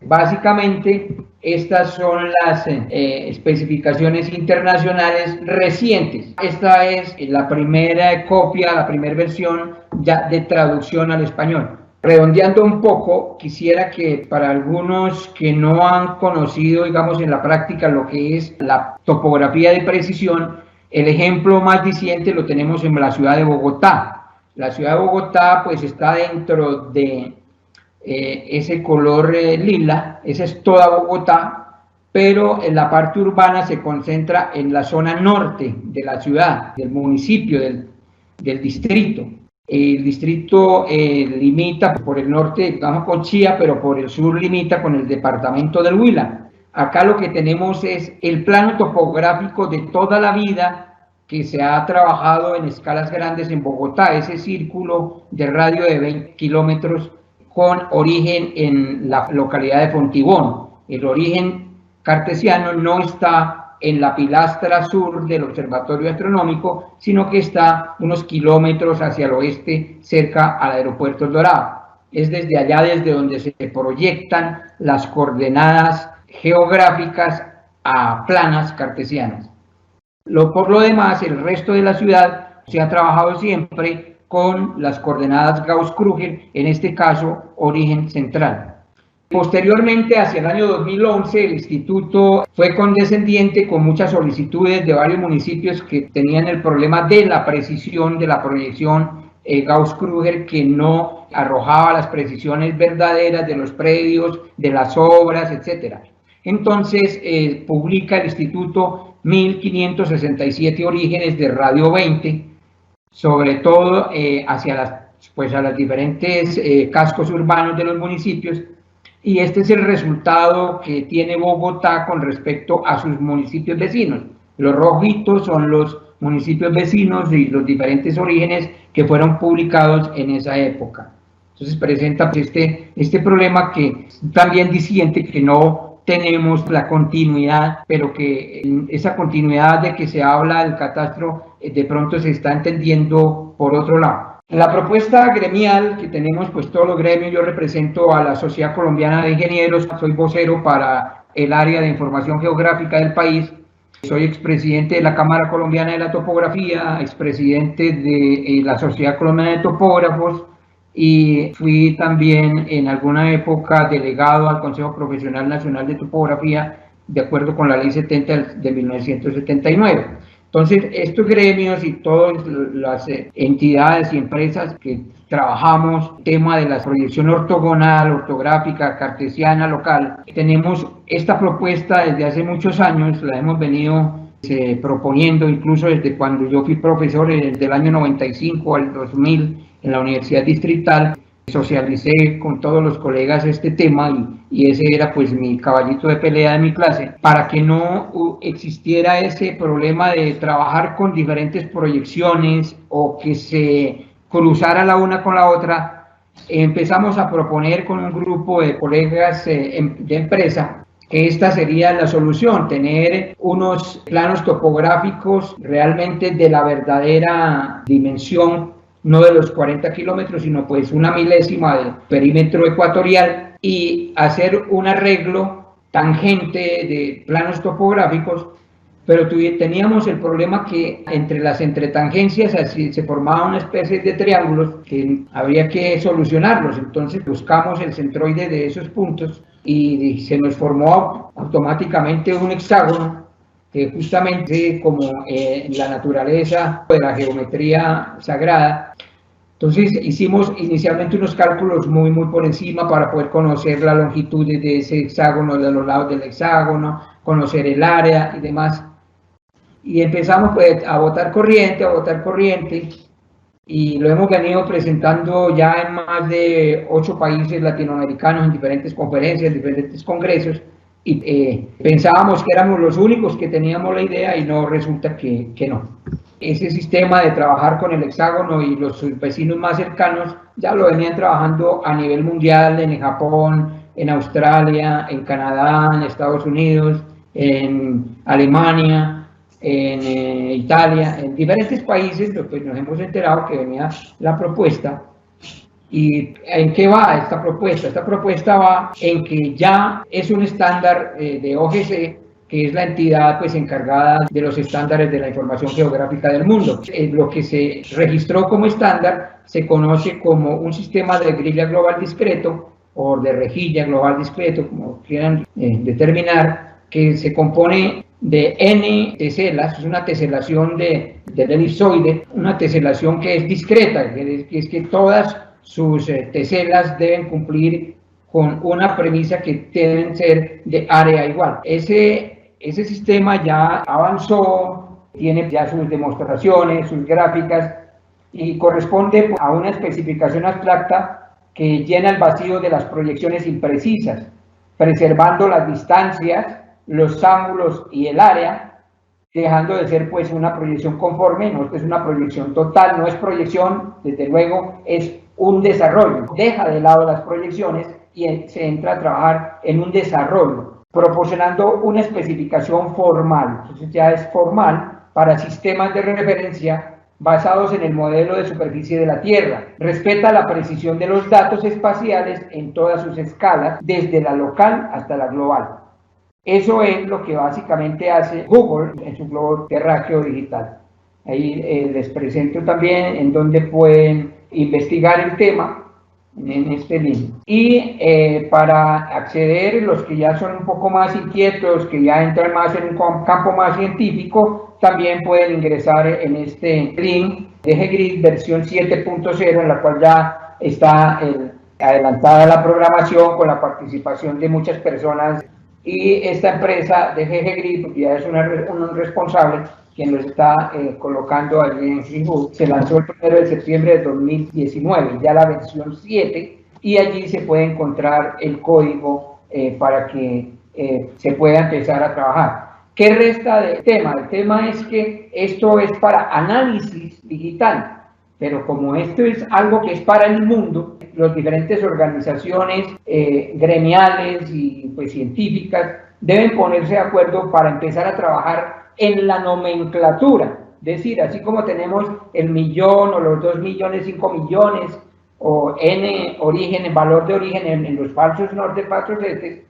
Básicamente, estas son las especificaciones internacionales recientes. Esta es la primera copia, la primera versión ya de traducción al español. Redondeando un poco, quisiera que para algunos que no han conocido, digamos, en la práctica lo que es la topografía de precisión, el ejemplo más diciente lo tenemos en la ciudad de Bogotá. La ciudad de Bogotá, pues, está dentro de ese color lila, esa es toda Bogotá, pero en la parte urbana se concentra en la zona norte de la ciudad, del municipio, del distrito. El distrito limita por el norte, digamos, con Chía, pero por el sur limita con el departamento del Huila. Acá lo que tenemos es el plano topográfico de toda la vida que se ha trabajado en escalas grandes en Bogotá, ese círculo de radio de 20 kilómetros con origen en la localidad de Fontibón. El origen cartesiano no está en la pilastra sur del observatorio astronómico, sino que está unos kilómetros hacia el oeste, cerca al aeropuerto El Dorado. Es desde allá desde donde se proyectan las coordenadas geográficas a planas cartesianas. Por lo demás, el resto de la ciudad se ha trabajado siempre con las coordenadas Gauss-Krüger, en este caso, origen central. Posteriormente, hacia el año 2011, el instituto fue condescendiente con muchas solicitudes de varios municipios que tenían el problema de la precisión de la proyección Gauss-Krüger, que no arrojaba las precisiones verdaderas de los predios, de las obras, etc. Entonces, publica el instituto 1567 orígenes de radio 20, sobre todo hacia a los diferentes cascos urbanos de los municipios, y este es el resultado que tiene Bogotá con respecto a sus municipios vecinos. Los rojitos son los municipios vecinos y los diferentes orígenes que fueron publicados en esa época. Entonces presenta este problema que también disiente que no tenemos la continuidad, pero que esa continuidad de que se habla del catastro de pronto se está entendiendo por otro lado. La propuesta gremial que tenemos, pues todos los gremios, yo represento a la Sociedad Colombiana de Ingenieros, soy vocero para el área de información geográfica del país, soy expresidente de la Cámara Colombiana de la Topografía, expresidente de la Sociedad Colombiana de Topógrafos, y fui también en alguna época delegado al Consejo Profesional Nacional de Topografía de acuerdo con la Ley 70 de 1979. Entonces, estos gremios y todas las entidades y empresas que trabajamos tema de la proyección ortogonal, ortográfica, cartesiana, local, tenemos esta propuesta desde hace muchos años, la hemos venido proponiendo incluso desde cuando yo fui profesor, desde el año 95 al 2000 en la Universidad Distrital. Socialicé con todos los colegas este tema y ese era pues mi caballito de pelea de mi clase, para que no existiera ese problema de trabajar con diferentes proyecciones o que se cruzara la una con la otra. Empezamos a proponer con un grupo de colegas de empresa que esta sería la solución, tener unos planos topográficos realmente de la verdadera dimensión, no de los 40 kilómetros, sino pues una milésima del perímetro ecuatorial, y hacer un arreglo tangente de planos topográficos, pero teníamos el problema que entre las entretangencias así se formaba una especie de triángulos que habría que solucionarlos. Entonces buscamos el centroide de esos puntos y se nos formó automáticamente un hexágono, que justamente como en la naturaleza de la geometría sagrada. Entonces hicimos inicialmente unos cálculos muy por encima para poder conocer la longitud de ese hexágono, de los lados del hexágono, conocer el área y demás. Y empezamos pues a botar corriente, y lo hemos venido presentando ya en más de 8 países latinoamericanos en diferentes conferencias, en diferentes congresos. Y pensábamos que éramos los únicos que teníamos la idea y no, resulta que no. Ese sistema de trabajar con el hexágono y los vecinos más cercanos ya lo venían trabajando a nivel mundial en Japón, en Australia, en Canadá, en Estados Unidos, en Alemania, en Italia, en diferentes países. Pues nos hemos enterado que venía la propuesta. ¿Y en qué va esta propuesta? Esta propuesta va en que ya es un estándar de OGC, que es la entidad pues encargada de los estándares de la información geográfica del mundo. Lo que se registró como estándar se conoce como un sistema de grilla global discreto o de rejilla global discreto, como quieran determinar, que se compone de n teselas, es una teselación del elipsoide, una teselación que es discreta, que es que todas sus teselas deben cumplir con una premisa que deben ser de área igual. Ese sistema ya avanzó, tiene ya sus demostraciones, sus gráficas, y corresponde a una especificación abstracta que llena el vacío de las proyecciones imprecisas, preservando las distancias, los ángulos y el área, dejando de ser pues una proyección conforme. No es una proyección total, no es proyección, desde luego es un desarrollo. Deja de lado las proyecciones y se entra a trabajar en un desarrollo, proporcionando una especificación formal. Entonces ya es formal para sistemas de referencia basados en el modelo de superficie de la Tierra. Respeta la precisión de los datos espaciales en todas sus escalas, desde la local hasta la global. Eso es lo que básicamente hace Google en su globo terráqueo digital. Ahí les presento también en donde pueden investigar el tema en este link. Y para acceder, los que ya son un poco más inquietos, que ya entran más en un campo más científico, también pueden ingresar en este link de GGrid versión 7.0, en la cual ya está adelantada la programación con la participación de muchas personas. Y esta empresa de GGrid, porque ya es un responsable quien los está colocando allí en GitHub, se lanzó el 1 de septiembre de 2019, ya la versión 7, y allí se puede encontrar el código para que se pueda empezar a trabajar. ¿Qué resta del tema? El tema es que esto es para análisis digital, pero como esto es algo que es para el mundo, las diferentes organizaciones gremiales y pues, científicas deben ponerse de acuerdo para empezar a trabajar en la nomenclatura. Es decir, así como tenemos el millón o los 2 millones, 5 millones o n origen, en valor de origen en los falsos norte, falsos este,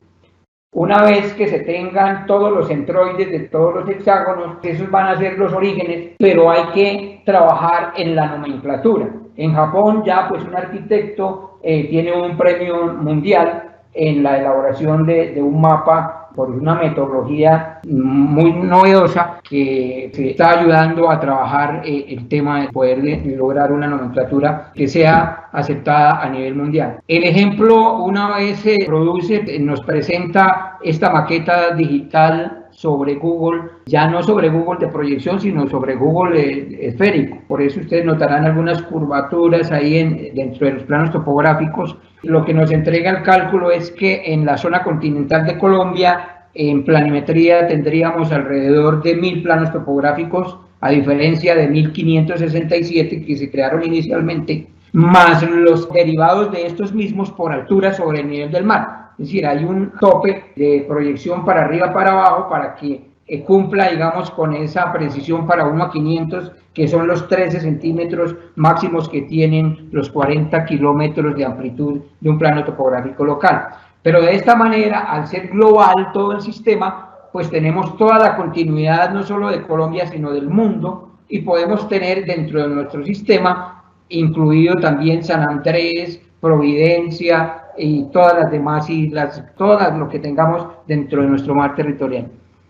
una vez que se tengan todos los centroides de todos los hexágonos, esos van a ser los orígenes, pero hay que trabajar en la nomenclatura. En Japón ya pues un arquitecto tiene un premio mundial en la elaboración de un mapa por una metodología muy novedosa que se está ayudando a trabajar el tema de poder lograr una nomenclatura que sea aceptada a nivel mundial. El ejemplo, una vez se produce, nos presenta esta maqueta digital sobre Google, ya no sobre Google de proyección, sino sobre Google esférico. Por eso ustedes notarán algunas curvaturas ahí dentro de los planos topográficos. Lo que nos entrega el cálculo es que en la zona continental de Colombia, en planimetría tendríamos alrededor de 1000 planos topográficos, a diferencia de 1567 que se crearon inicialmente, más los derivados de estos mismos por altura sobre el nivel del mar. Es decir, hay un tope de proyección para arriba, para abajo, para que cumpla, digamos, con esa precisión para 1:500, que son los 13 centímetros máximos que tienen los 40 kilómetros de amplitud de un plano topográfico local. Pero de esta manera, al ser global todo el sistema, pues tenemos toda la continuidad no solo de Colombia, sino del mundo, y podemos tener dentro de nuestro sistema, incluido también San Andrés, Providencia y todas las demás islas, todas lo que tengamos dentro de nuestro mar territorial.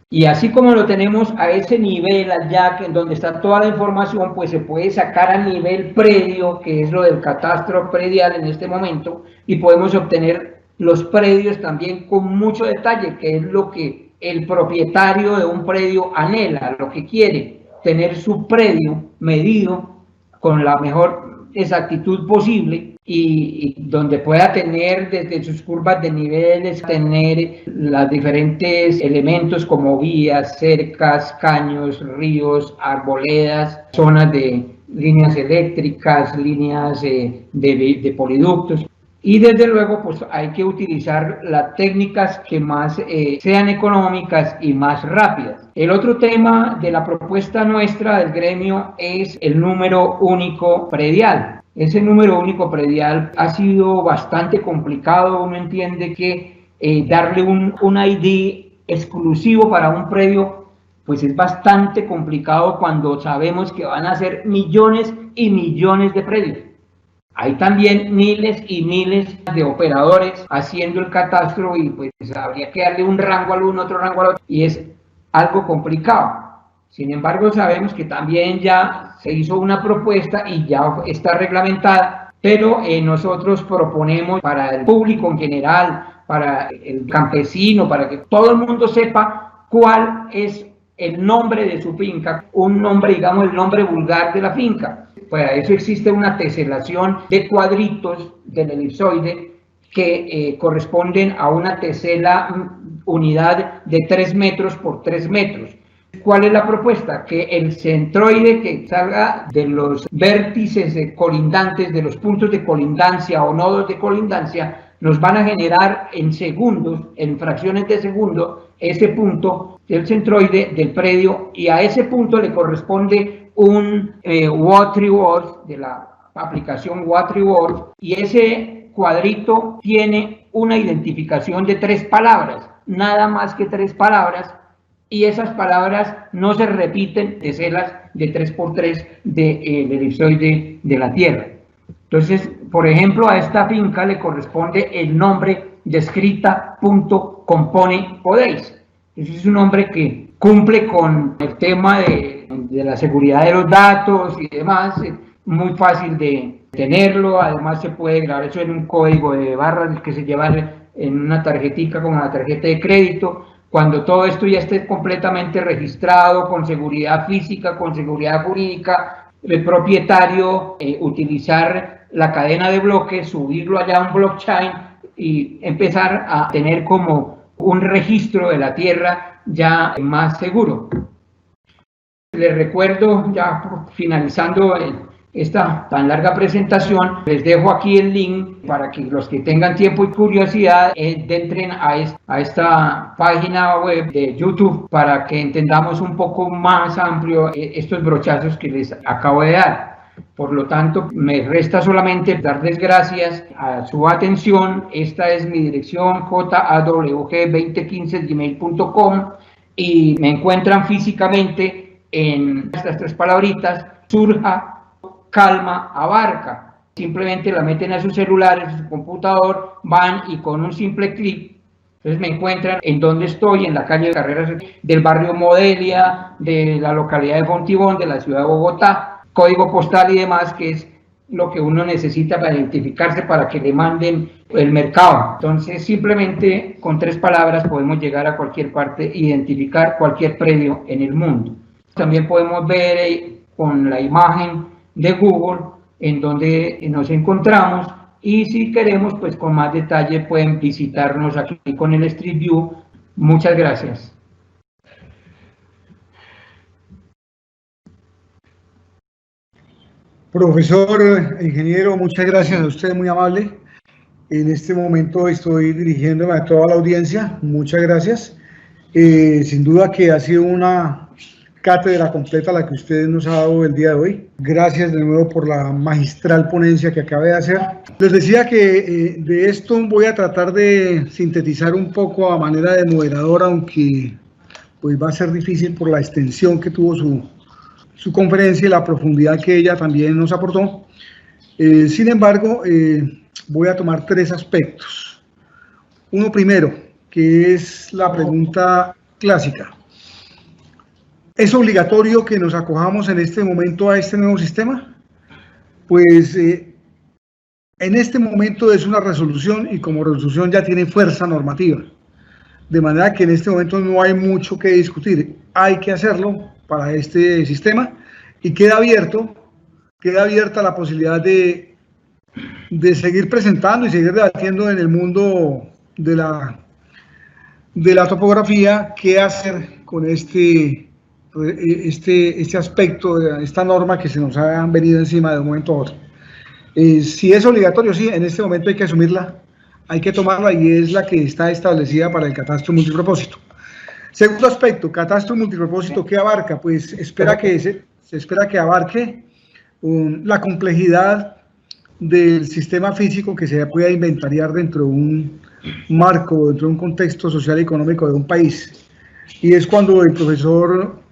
Y así como lo tenemos a ese nivel allá, en donde está toda la información, pues se puede sacar a nivel predio, que es lo del catastro predial en este momento, y podemos obtener los predios también con mucho detalle, que es lo que el propietario de un predio anhela, lo que quiere, tener su predio medido con la mejor exactitud posible, y donde pueda tener desde sus curvas de niveles, tener los diferentes elementos como vías, cercas, caños, ríos, arboledas, zonas de líneas eléctricas, líneas de poliductos. Y desde luego pues hay que utilizar las técnicas que más sean económicas y más rápidas. El otro tema de la propuesta nuestra del gremio es el número único predial. Ese número único predial ha sido bastante complicado. Uno entiende que darle un ID exclusivo para un predio pues es bastante complicado cuando sabemos que van a ser millones y millones de predios. Hay también miles y miles de operadores haciendo el catastro y pues habría que darle un rango al uno, otro rango al otro, y es algo complicado. Sin embargo, sabemos que también ya se hizo una propuesta y ya está reglamentada, pero nosotros proponemos para el público en general, para el campesino, para que todo el mundo sepa cuál es el nombre de su finca, un nombre, digamos, el nombre vulgar de la finca. Para eso existe una teselación de cuadritos del elipsoide que corresponden a una tesela unidad de 3 metros por 3 metros. ¿Cuál es la propuesta? Que el centroide que salga de los vértices colindantes, de los puntos de colindancia o nodos de colindancia, nos van a generar en segundos, en fracciones de segundo, ese punto del centroide del predio, y a ese punto le corresponde un WattReward de la aplicación WattReward, y ese cuadrito tiene una identificación de 3 palabras, nada más que 3 palabras, y esas palabras no se repiten de celas de 3x3 del elipsoide de la Tierra. Entonces, por ejemplo, a esta finca le corresponde el nombre descrita.compone podéis. Ese es un nombre que cumple con el tema de la seguridad de los datos y demás, muy fácil de tenerlo. Además se puede grabar eso en un código de barras que se lleva en una tarjetita como la tarjeta de crédito. Cuando todo esto ya esté completamente registrado, con seguridad física, con seguridad jurídica, el propietario utilizar la cadena de bloques, subirlo allá a un blockchain y empezar a tener como un registro de la tierra ya más seguro. Les recuerdo, ya finalizando esta tan larga presentación, les dejo aquí el link para que los que tengan tiempo y curiosidad entren a esta página web de YouTube para que entendamos un poco más amplio estos brochazos que les acabo de dar. Por lo tanto, me resta solamente darles gracias a su atención. Esta es mi dirección, jawg2015@gmail.com, y me encuentran físicamente en estas 3 palabritas: Surja, Calma, Abarca. Simplemente la meten a su celular, en su computador, van y con un simple clic, entonces me encuentran en donde estoy, en la calle de Carreras del barrio Modelia, de la localidad de Fontibón, de la ciudad de Bogotá, código postal y demás, que es lo que uno necesita para identificarse, para que le manden el mercado. Entonces, simplemente con 3 palabras podemos llegar a cualquier parte, identificar cualquier predio en el mundo. También podemos ver con la imagen de Google en donde nos encontramos, y si queremos, pues con más detalle pueden visitarnos aquí con el Street View. Muchas gracias. Profesor, ingeniero, muchas gracias a usted, muy amable. En este momento estoy dirigiéndome a toda la audiencia, muchas gracias. Sin duda que ha sido una cátedra completa la que usted nos ha dado el día de hoy. Gracias de nuevo por la magistral ponencia que acaba de hacer. Les decía que de esto voy a tratar de sintetizar un poco a manera de moderador, aunque pues va a ser difícil por la extensión que tuvo su conferencia y la profundidad que ella también nos aportó. Sin embargo, voy a tomar 3 aspectos. Uno primero, que es la pregunta clásica. ¿Es obligatorio que nos acojamos en este momento a este nuevo sistema? Pues en este momento es una resolución, y como resolución ya tiene fuerza normativa. De manera que en este momento no hay mucho que discutir. Hay que hacerlo para este sistema, y queda abierta la posibilidad de seguir presentando y seguir debatiendo en el mundo de la topografía qué hacer con este aspecto, esta norma que se nos ha venido encima de un momento a otro. Si es obligatorio, sí, en este momento hay que asumirla, hay que tomarla, y es la que está establecida para el catastro multipropósito. Segundo aspecto, catastro multipropósito, ¿qué abarca? Pues se espera que abarque la complejidad del sistema físico que se pueda inventariar dentro de un marco, dentro de un contexto social y económico de un país. Y es cuando el profesor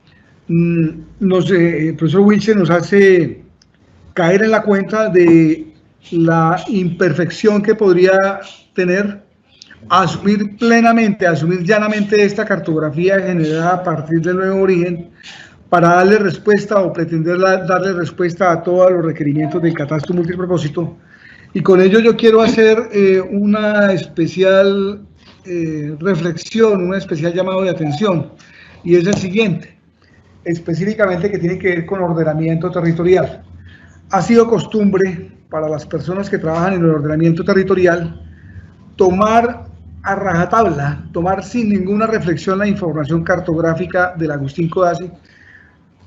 Wilson nos hace caer en la cuenta de la imperfección que podría tener asumir llanamente esta cartografía generada a partir del nuevo origen, para darle respuesta o pretender darle respuesta a todos los requerimientos del catastro multipropósito. Y con ello yo quiero hacer una especial reflexión, un especial llamado de atención, y es el siguiente, específicamente que tiene que ver con ordenamiento territorial. Ha sido costumbre para las personas que trabajan en el ordenamiento territorial tomar a rajatabla, tomar sin ninguna reflexión la información cartográfica del Agustín Codazzi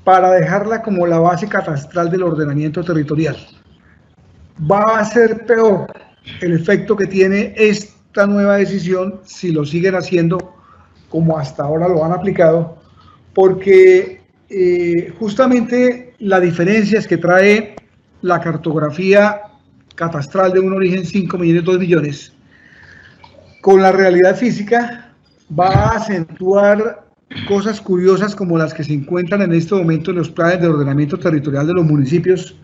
para dejarla como la base catastral del ordenamiento territorial. Va a ser peor el efecto que tiene esta nueva decisión si lo siguen haciendo como hasta ahora lo han aplicado, porque justamente la diferencia es que trae la cartografía catastral de un origen 5 millones, 2 millones, con la realidad física va a acentuar cosas curiosas como las que se encuentran en este momento en los planes de ordenamiento territorial de los municipios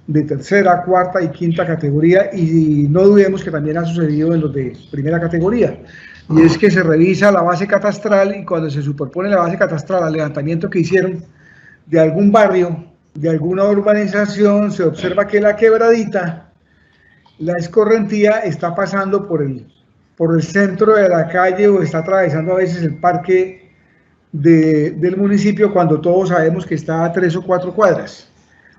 de tercera, cuarta y quinta categoría, y no dudemos que también ha sucedido en los de primera categoría, y es que se revisa la base catastral, y cuando se superpone la base catastral al levantamiento que hicieron de algún barrio, de alguna urbanización, se observa que la quebradita, la escorrentía, está pasando por el centro de la calle, o está atravesando a veces el parque del municipio, cuando todos sabemos que está a 3 o 4 cuadras.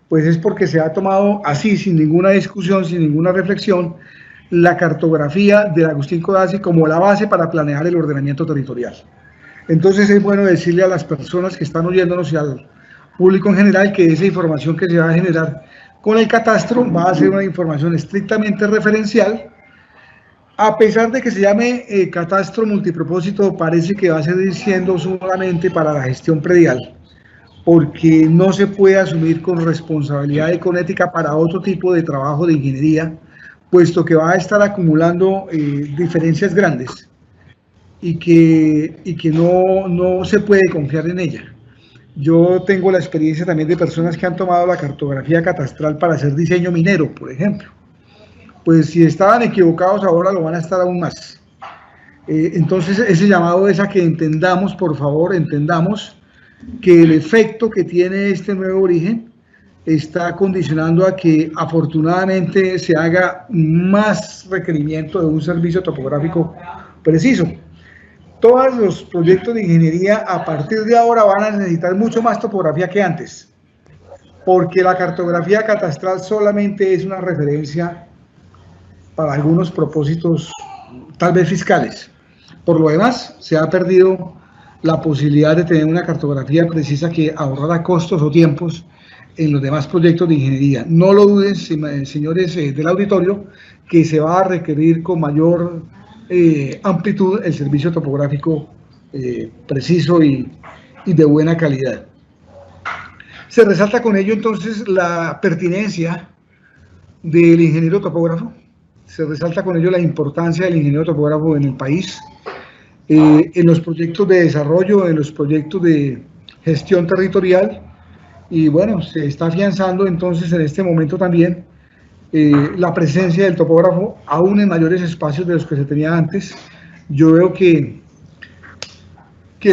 Pues es porque se ha tomado así, sin ninguna discusión, sin ninguna reflexión, la cartografía de Agustín Codazzi como la base para planear el ordenamiento territorial. Entonces es bueno decirle a las personas que están oyéndonos y al público en general que esa información que se va a generar con el catastro va a ser una información estrictamente referencial. A pesar de que se llame catastro multipropósito, parece que va a seguir siendo solamente para la gestión predial, porque no se puede asumir con responsabilidad y con ética para otro tipo de trabajo de ingeniería, puesto que va a estar acumulando diferencias grandes y que no se puede confiar en ella. Yo tengo la experiencia también de personas que han tomado la cartografía catastral para hacer diseño minero, por ejemplo. Pues si estaban equivocados, ahora lo van a estar aún más. Entonces, ese llamado es a que entendamos, por favor, entendamos que el efecto que tiene este nuevo origen está condicionando a que afortunadamente se haga más requerimiento de un servicio topográfico preciso. Todos los proyectos de ingeniería a partir de ahora van a necesitar mucho más topografía que antes, porque la cartografía catastral solamente es una referencia para algunos propósitos, tal vez fiscales. Por lo demás, se ha perdido la posibilidad de tener una cartografía precisa que ahorrara costos o tiempos en los demás proyectos de ingeniería. No lo duden, señores del auditorio, que se va a requerir con mayor amplitud el servicio topográfico preciso y de buena calidad. Se resalta con ello entonces la pertinencia del ingeniero topógrafo, se resalta con ello la importancia del ingeniero topógrafo en el país, en los proyectos de desarrollo, en los proyectos de gestión territorial, y bueno, se está afianzando entonces en este momento también la presencia del topógrafo aún en mayores espacios de los que se tenía antes. Yo veo que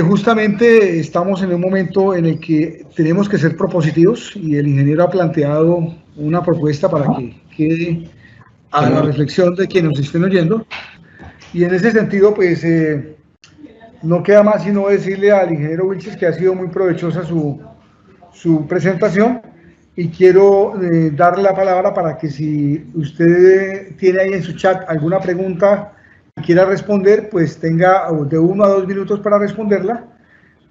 justamente estamos en un momento en el que tenemos que ser propositivos y el ingeniero ha planteado una propuesta para que quede a la reflexión de quienes nos estén oyendo, y en ese sentido pues no queda más sino decirle al ingeniero Wilches que ha sido muy provechosa su presentación, y quiero darle la palabra para que si usted tiene ahí en su chat alguna pregunta que quiera responder, pues tenga de 1 a 2 minutos para responderla.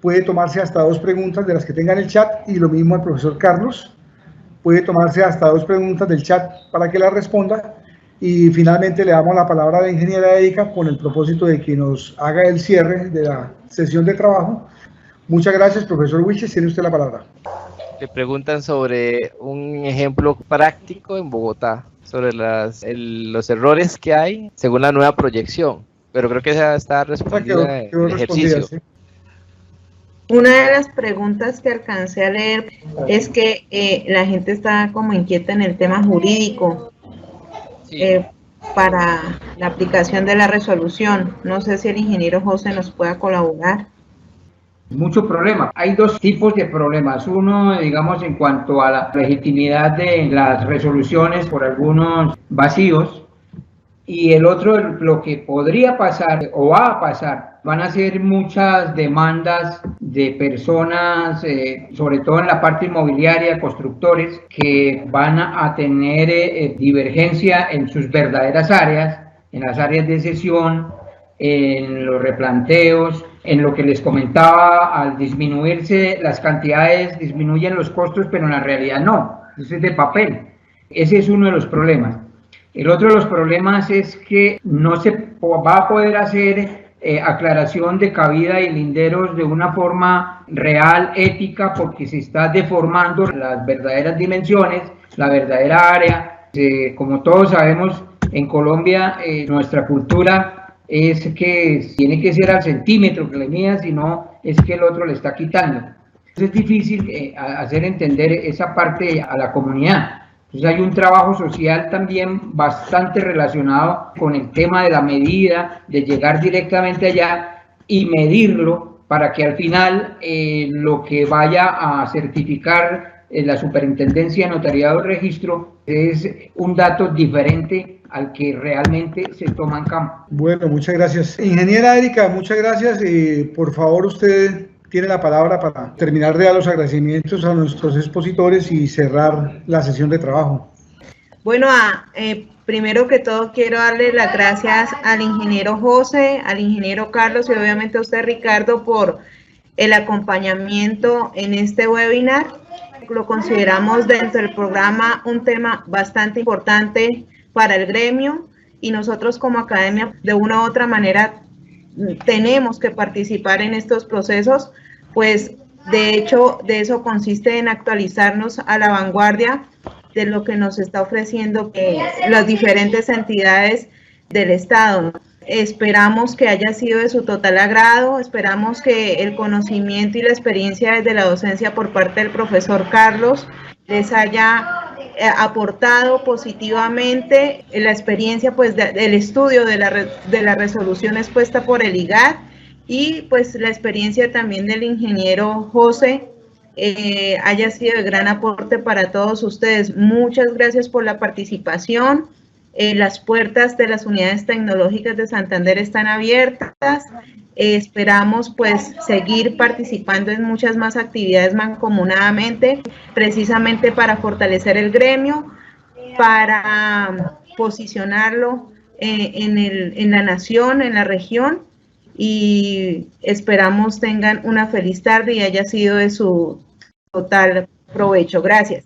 Puede tomarse hasta 2 preguntas de las que tenga en el chat, y lo mismo al profesor Carlos, puede tomarse hasta 2 preguntas del chat para que la responda, y finalmente le damos la palabra a la ingeniera Erika con el propósito de que nos haga el cierre de la sesión de trabajo. Muchas gracias, profesor Wilches, tiene usted la palabra. Le preguntan sobre un ejemplo práctico en Bogotá, sobre los errores que hay según la nueva proyección, pero creo que esa está respondida en el ejercicio. Sí. Una de las preguntas que alcancé a leer es que la gente está como inquieta en el tema jurídico, sí, para la aplicación de la resolución. No sé si el ingeniero José nos pueda colaborar. Mucho problema. Hay 2 tipos de problemas. Uno, digamos, en cuanto a la legitimidad de las resoluciones por algunos vacíos, y el otro, lo que podría pasar o va a pasar, van a ser muchas demandas de personas, sobre todo en la parte inmobiliaria, constructores, que van a tener divergencia en sus verdaderas áreas, en las áreas de cesión, en los replanteos, en lo que les comentaba, al disminuirse las cantidades, disminuyen los costos, pero en la realidad no, eso es de papel. Ese es uno de los problemas. El otro de los problemas es que no se va a poder hacer aclaración de cabida y linderos de una forma real, ética, porque se está deformando las verdaderas dimensiones, la verdadera área. Como todos sabemos, en Colombia nuestra cultura es que tiene que ser al centímetro que le mida, si no es que el otro le está quitando. Es difícil hacer entender esa parte a la comunidad. Entonces hay un trabajo social también bastante relacionado con el tema de la medida, de llegar directamente allá y medirlo para que al final lo que vaya a certificar la Superintendencia de Notariado y Registro es un dato diferente al que realmente se toma en campo. Bueno, muchas gracias. Ingeniera Erika, muchas gracias. Por favor, usted tiene la palabra para terminar de dar los agradecimientos a nuestros expositores y cerrar la sesión de trabajo. Bueno, primero que todo quiero darle las gracias al ingeniero José, al ingeniero Carlos y obviamente a usted, Ricardo, por el acompañamiento en este webinar. Lo consideramos dentro del programa un tema bastante importante para el gremio y nosotros como academia de una u otra manera tenemos que participar en estos procesos, pues de hecho de eso consiste en actualizarnos a la vanguardia de lo que nos está ofreciendo las diferentes entidades del Estado. Esperamos que haya sido de su total agrado, esperamos que el conocimiento y la experiencia desde la docencia por parte del profesor Carlos les haya aportado positivamente la experiencia pues del estudio de la resolución expuesta por el IGAD y pues la experiencia también del ingeniero José haya sido de gran aporte para todos ustedes. Muchas gracias por la participación. Las puertas de las unidades tecnológicas de Santander están abiertas. Esperamos pues seguir participando en muchas más actividades mancomunadamente, precisamente para fortalecer el gremio, para posicionarlo en la nación, en la región, y esperamos tengan una feliz tarde y haya sido de su total provecho. Gracias.